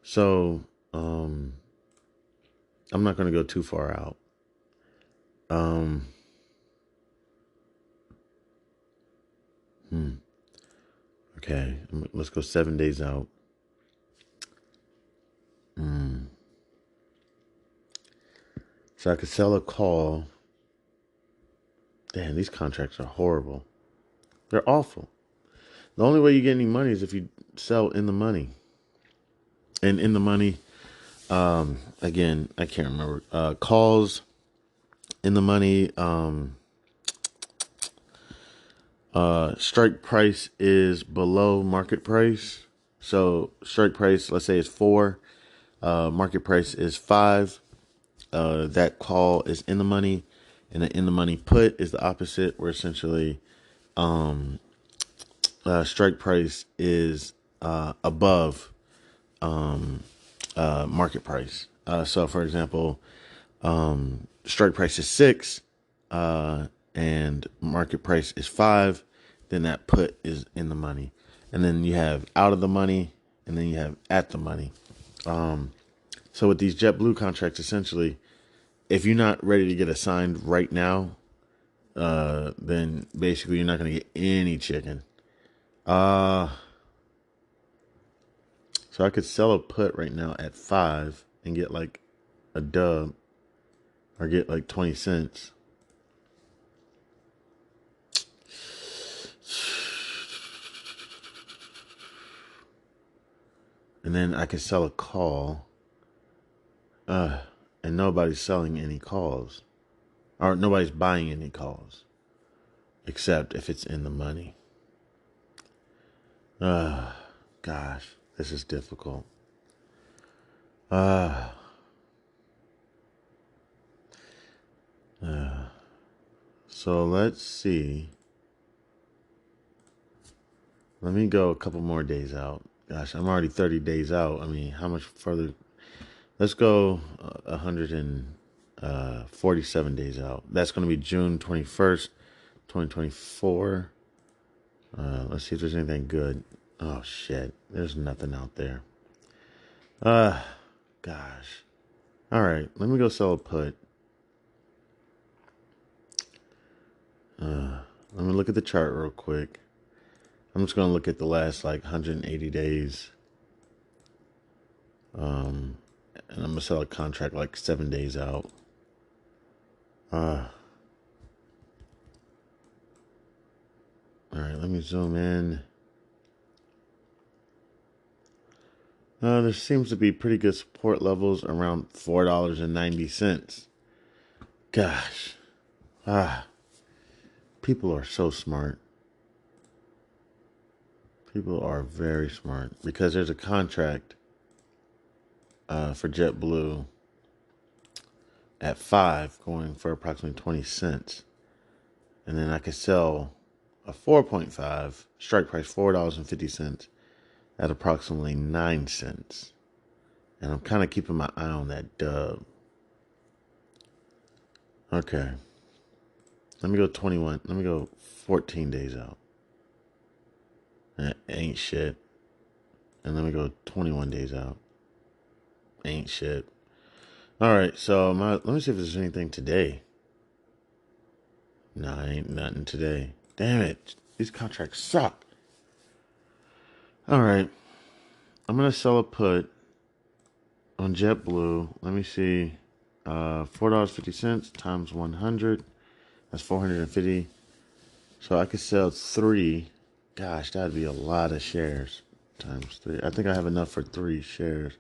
So, I'm not going to go too far out. Okay, let's go 7 days out. So I could sell a call. Damn, these contracts are horrible. They're awful. The only way you get any money is if you sell in the money. And in the money, again, I can't remember. Calls in the money. Strike price is below market price. So strike price, let's say, is 4. Market price is 5. That call is in the money, and the in the money put is the opposite, where essentially strike price is above market price. So, for example, strike price is 6 and market price is 5, then that put is in the money. And then you have out of the money, and then you have at the money. So with these JetBlue contracts, essentially, if you're not ready to get assigned right now, then basically you're not going to get any chicken. So I could sell a put right now at 5 and get like a dub, or get like 20 cents. And then I could sell a call. And nobody's selling any calls. Or nobody's buying any calls. Except if it's in the money. Gosh, this is difficult. So let's see. Let me go a couple more days out. Gosh, I'm already 30 days out. I mean, how much further? Let's go 147 days out. That's going to be June 21st, 2024. Let's see if there's anything good. Oh, shit. There's nothing out there. Gosh. All right. Let me go sell a put. Let me look at the chart real quick. I'm just going to look at the last, 180 days. And I'm going to sell a contract 7 days out. All right, let me zoom in. There seems to be pretty good support levels around $4.90. Gosh. People are so smart. People are very smart, because there's a contract for JetBlue at 5, going for approximately 20 cents. And then I could sell a 4.5, strike price $4.50 at approximately 9 cents. And I'm kind of keeping my eye on that dub. Okay. Let me go 21. Let me go 14 days out. That ain't shit. And let me go 21 days out. Ain't shit. All right, so let me see if there's anything today. Nah, ain't nothing today. Damn it. These contracts suck. All right. I'm going to sell a put on JetBlue. Let me see. $4.50 times 100. That's 450. So I could sell 3. Gosh, that'd be a lot of shares. Times 3. I think I have enough for 3 shares.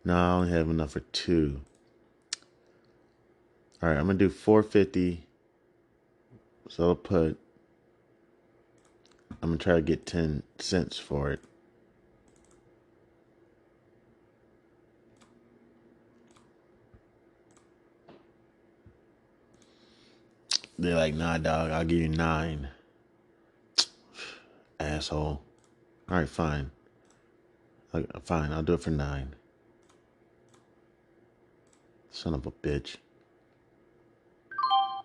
No, I only have enough for 2. All right, I'm going to do 450. Sell a put. I'm going to try to get 10 cents for it. They're like, nah, dog, I'll give you 9. Asshole. All right, fine. Fine, I'll do it for 9. Son of a bitch.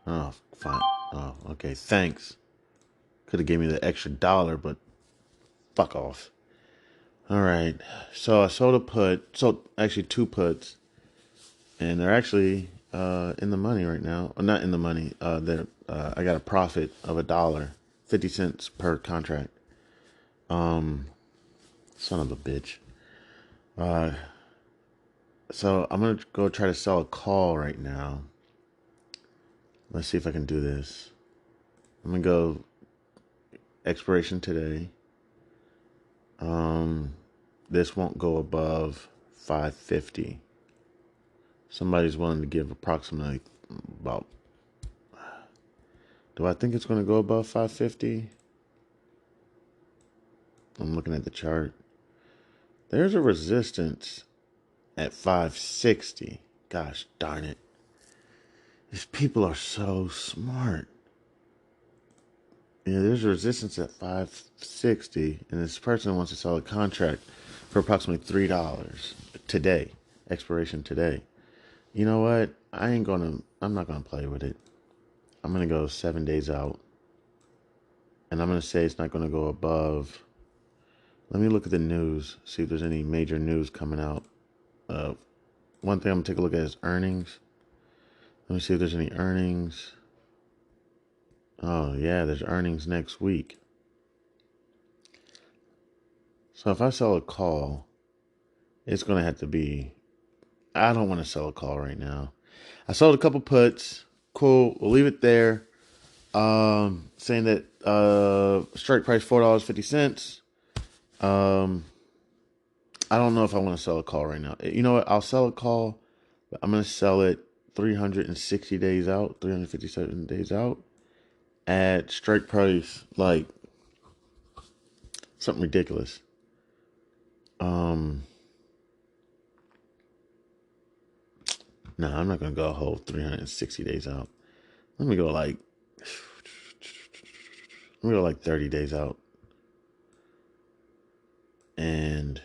Oh, fine. Oh, okay, thanks. Could have gave me the extra $1, but fuck off. All right, so I sold a put. Sold actually 2 puts, and they're actually in the money right now. Or not in the money. I got a profit of $1, 50 cents per contract. Son of a bitch. So I'm gonna go try to sell a call right now. Let's see if I can do this. I'm gonna go expiration today. This won't go above 550. Somebody's willing to give approximately about. Do I think it's going to go above 550? I'm looking at the chart. There's a resistance at 560. Gosh darn it. These people are so smart. Yeah, there's a resistance at 560, and this person wants to sell a contract for approximately $3 today. Expiration today. You know what? I'm not gonna play with it. I'm gonna go 7 days out. And I'm gonna say it's not gonna go above. Let me look at the news, see if there's any major news coming out. One thing I'm gonna take a look at is earnings. Let me see if there's any earnings. Oh yeah, there's earnings next week. So if I sell a call, it's gonna have to be. I don't want to sell a call right now. I sold a couple puts. Cool. We'll leave it there. Saying that strike price $4.50. I don't know if I want to sell a call right now. You know what? I'll sell a call, but I'm gonna sell it 360 days out, 357 days out at strike price, like something ridiculous. No, I'm not gonna go a whole 360 days out. Let me go like 30 days out. And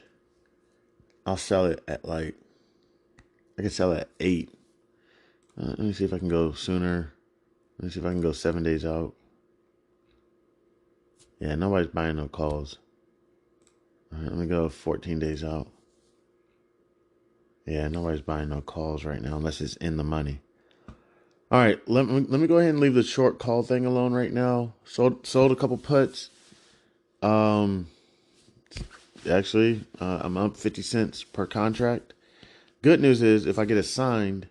I'll sell it at I can sell it at 8. Let me see if I can go sooner. Let me see if I can go 7 days out. Yeah, nobody's buying no calls. All right, let me go 14 days out. Yeah, nobody's buying no calls right now unless it's in the money. All right, let me go ahead and leave the short call thing alone right now. Sold a couple puts. Actually, I'm up 50 cents per contract. Good news is if I get it signed,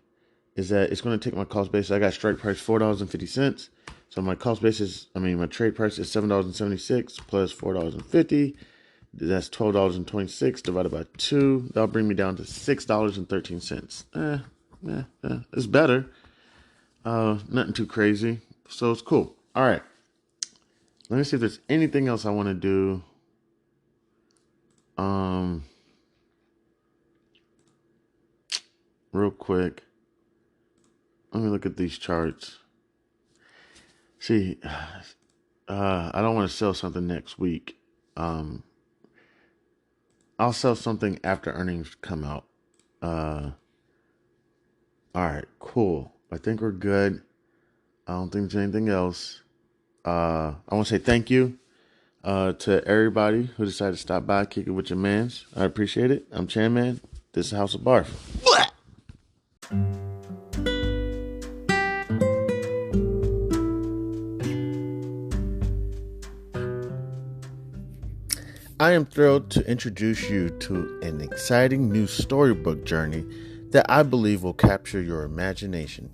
is that it's going to take my cost basis. I got strike price $4.50. So my my trade price is $7.76 plus $4.50. That's $12.26 divided by 2. That'll bring me down to $6.13. It's better. Nothing too crazy. So it's cool. All right. Let me see if there's anything else I want to do. real quick. Let me look at these charts. See, I don't want to sell something next week. I'll sell something after earnings come out. All right, cool. I think we're good. I don't think there's anything else. I want to say thank you to everybody who decided to stop by, kick it with your mans. I appreciate it. I'm Chanman. This is House of Barf. I am thrilled to introduce you to an exciting new storybook journey that I believe will capture your imagination.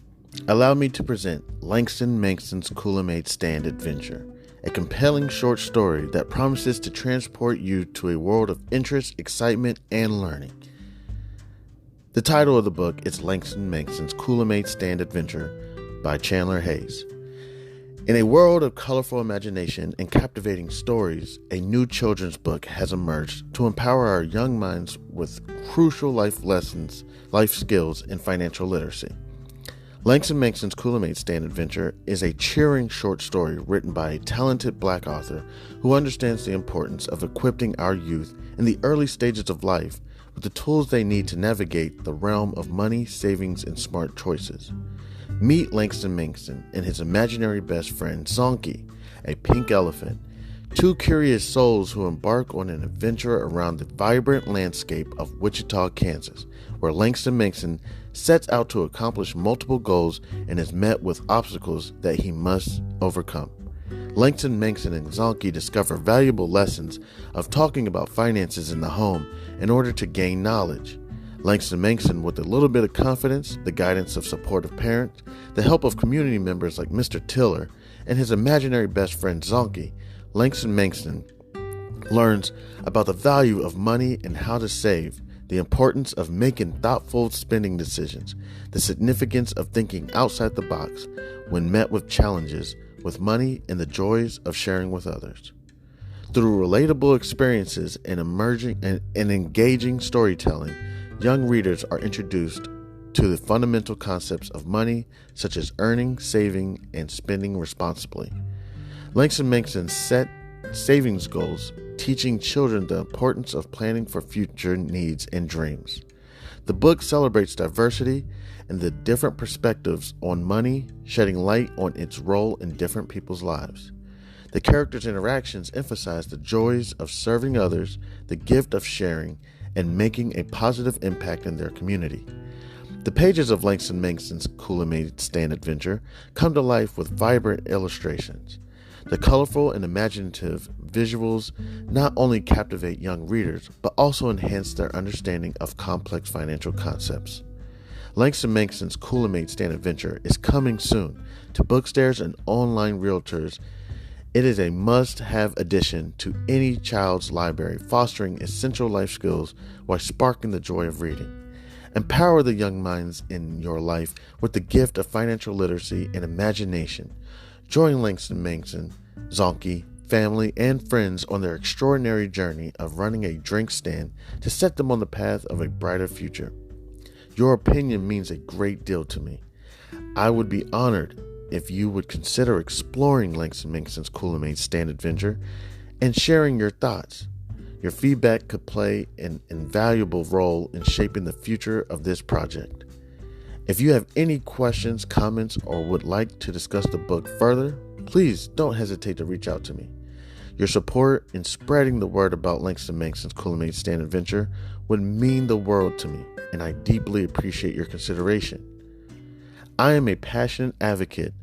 Allow me to present Langston Manxon's Kool-Aid Stand Adventure, a compelling short story that promises to transport you to a world of interest, excitement, and learning. The title of the book is Langston Manxon's Kool-Aid Stand Adventure by Chandler Hayes. In a world of colorful imagination and captivating stories, a new children's book has emerged to empower our young minds with crucial life lessons, life skills, and financial literacy. Langston Manxon's Kool-Aid Stand Adventure is a cheering short story written by a talented Black author who understands the importance of equipping our youth in the early stages of life with the tools they need to navigate the realm of money, savings, and smart choices. Meet Langston Manxon and his imaginary best friend, Zonky, a pink elephant, two curious souls who embark on an adventure around the vibrant landscape of Wichita, Kansas, where Langston Manxon sets out to accomplish multiple goals and is met with obstacles that he must overcome. Langston Manxon and Zonky discover valuable lessons of talking about finances in the home in order to gain knowledge. Langston Manxon, with a little bit of confidence, the guidance of supportive parents, the help of community members like Mr. Tiller, and his imaginary best friend Zonky, Langston Manxon learns about the value of money and how to save, the importance of making thoughtful spending decisions, the significance of thinking outside the box when met with challenges with money, and the joys of sharing with others. Through relatable experiences and engaging storytelling, young readers are introduced to the fundamental concepts of money, such as earning, saving, and spending responsibly. Langston Manxon set savings goals, teaching children the importance of planning for future needs and dreams. The book celebrates diversity and the different perspectives on money, shedding light on its role in different people's lives. The characters' interactions emphasize the joys of serving others, the gift of sharing, and making a positive impact in their community. The pages of Langston Manxon's Kool-Aid Stand Adventure come to life with vibrant illustrations. The colorful and imaginative visuals not only captivate young readers, but also enhance their understanding of complex financial concepts. Langston Manxon's Kool-Aid Stand Adventure is coming soon to bookstores and online realtors. It is a must-have addition to any child's library, fostering essential life skills while sparking the joy of reading. Empower the young minds in your life with the gift of financial literacy and imagination. Join Langston Manxon, Zonky, family, and friends on their extraordinary journey of running a drink stand to set them on the path of a brighter future. Your opinion means a great deal to me. I would be honored if you would consider exploring Langston Manxon's Kool-Aid Stand Adventure and sharing your thoughts. Your feedback could play an invaluable role in shaping the future of this project. If you have any questions, comments, or would like to discuss the book further, please don't hesitate to reach out to me. Your support in spreading the word about Langston Manxon's Kool-Aid Stand Adventure would mean the world to me, and I deeply appreciate your consideration. I am a passionate advocate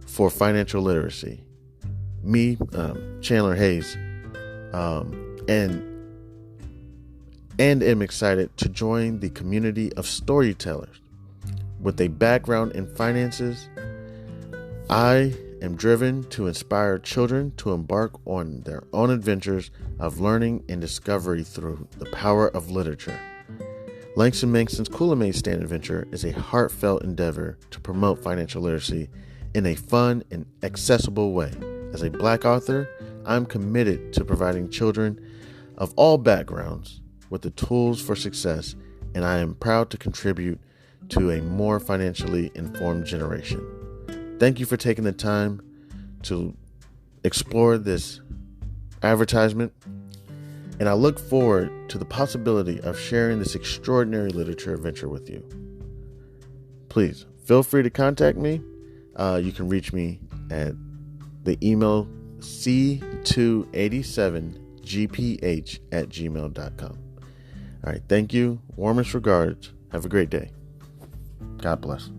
for financial literacy. Me, Chandler Hayes, and am excited to join the community of storytellers. With a background in finances, I am driven to inspire children to embark on their own adventures of learning and discovery through the power of literature. Langston Manxon's Kool-Aid Stand Adventure is a heartfelt endeavor to promote financial literacy in a fun and accessible way. As a Black author, I'm committed to providing children of all backgrounds with the tools for success, and I am proud to contribute to a more financially informed generation. Thank you for taking the time to explore this advertisement, and I look forward to the possibility of sharing this extraordinary literature adventure with you. Please feel free to contact me. You can reach me at the email c287gph@gmail.com. All right, thank you. Warmest regards. Have a great day. God bless.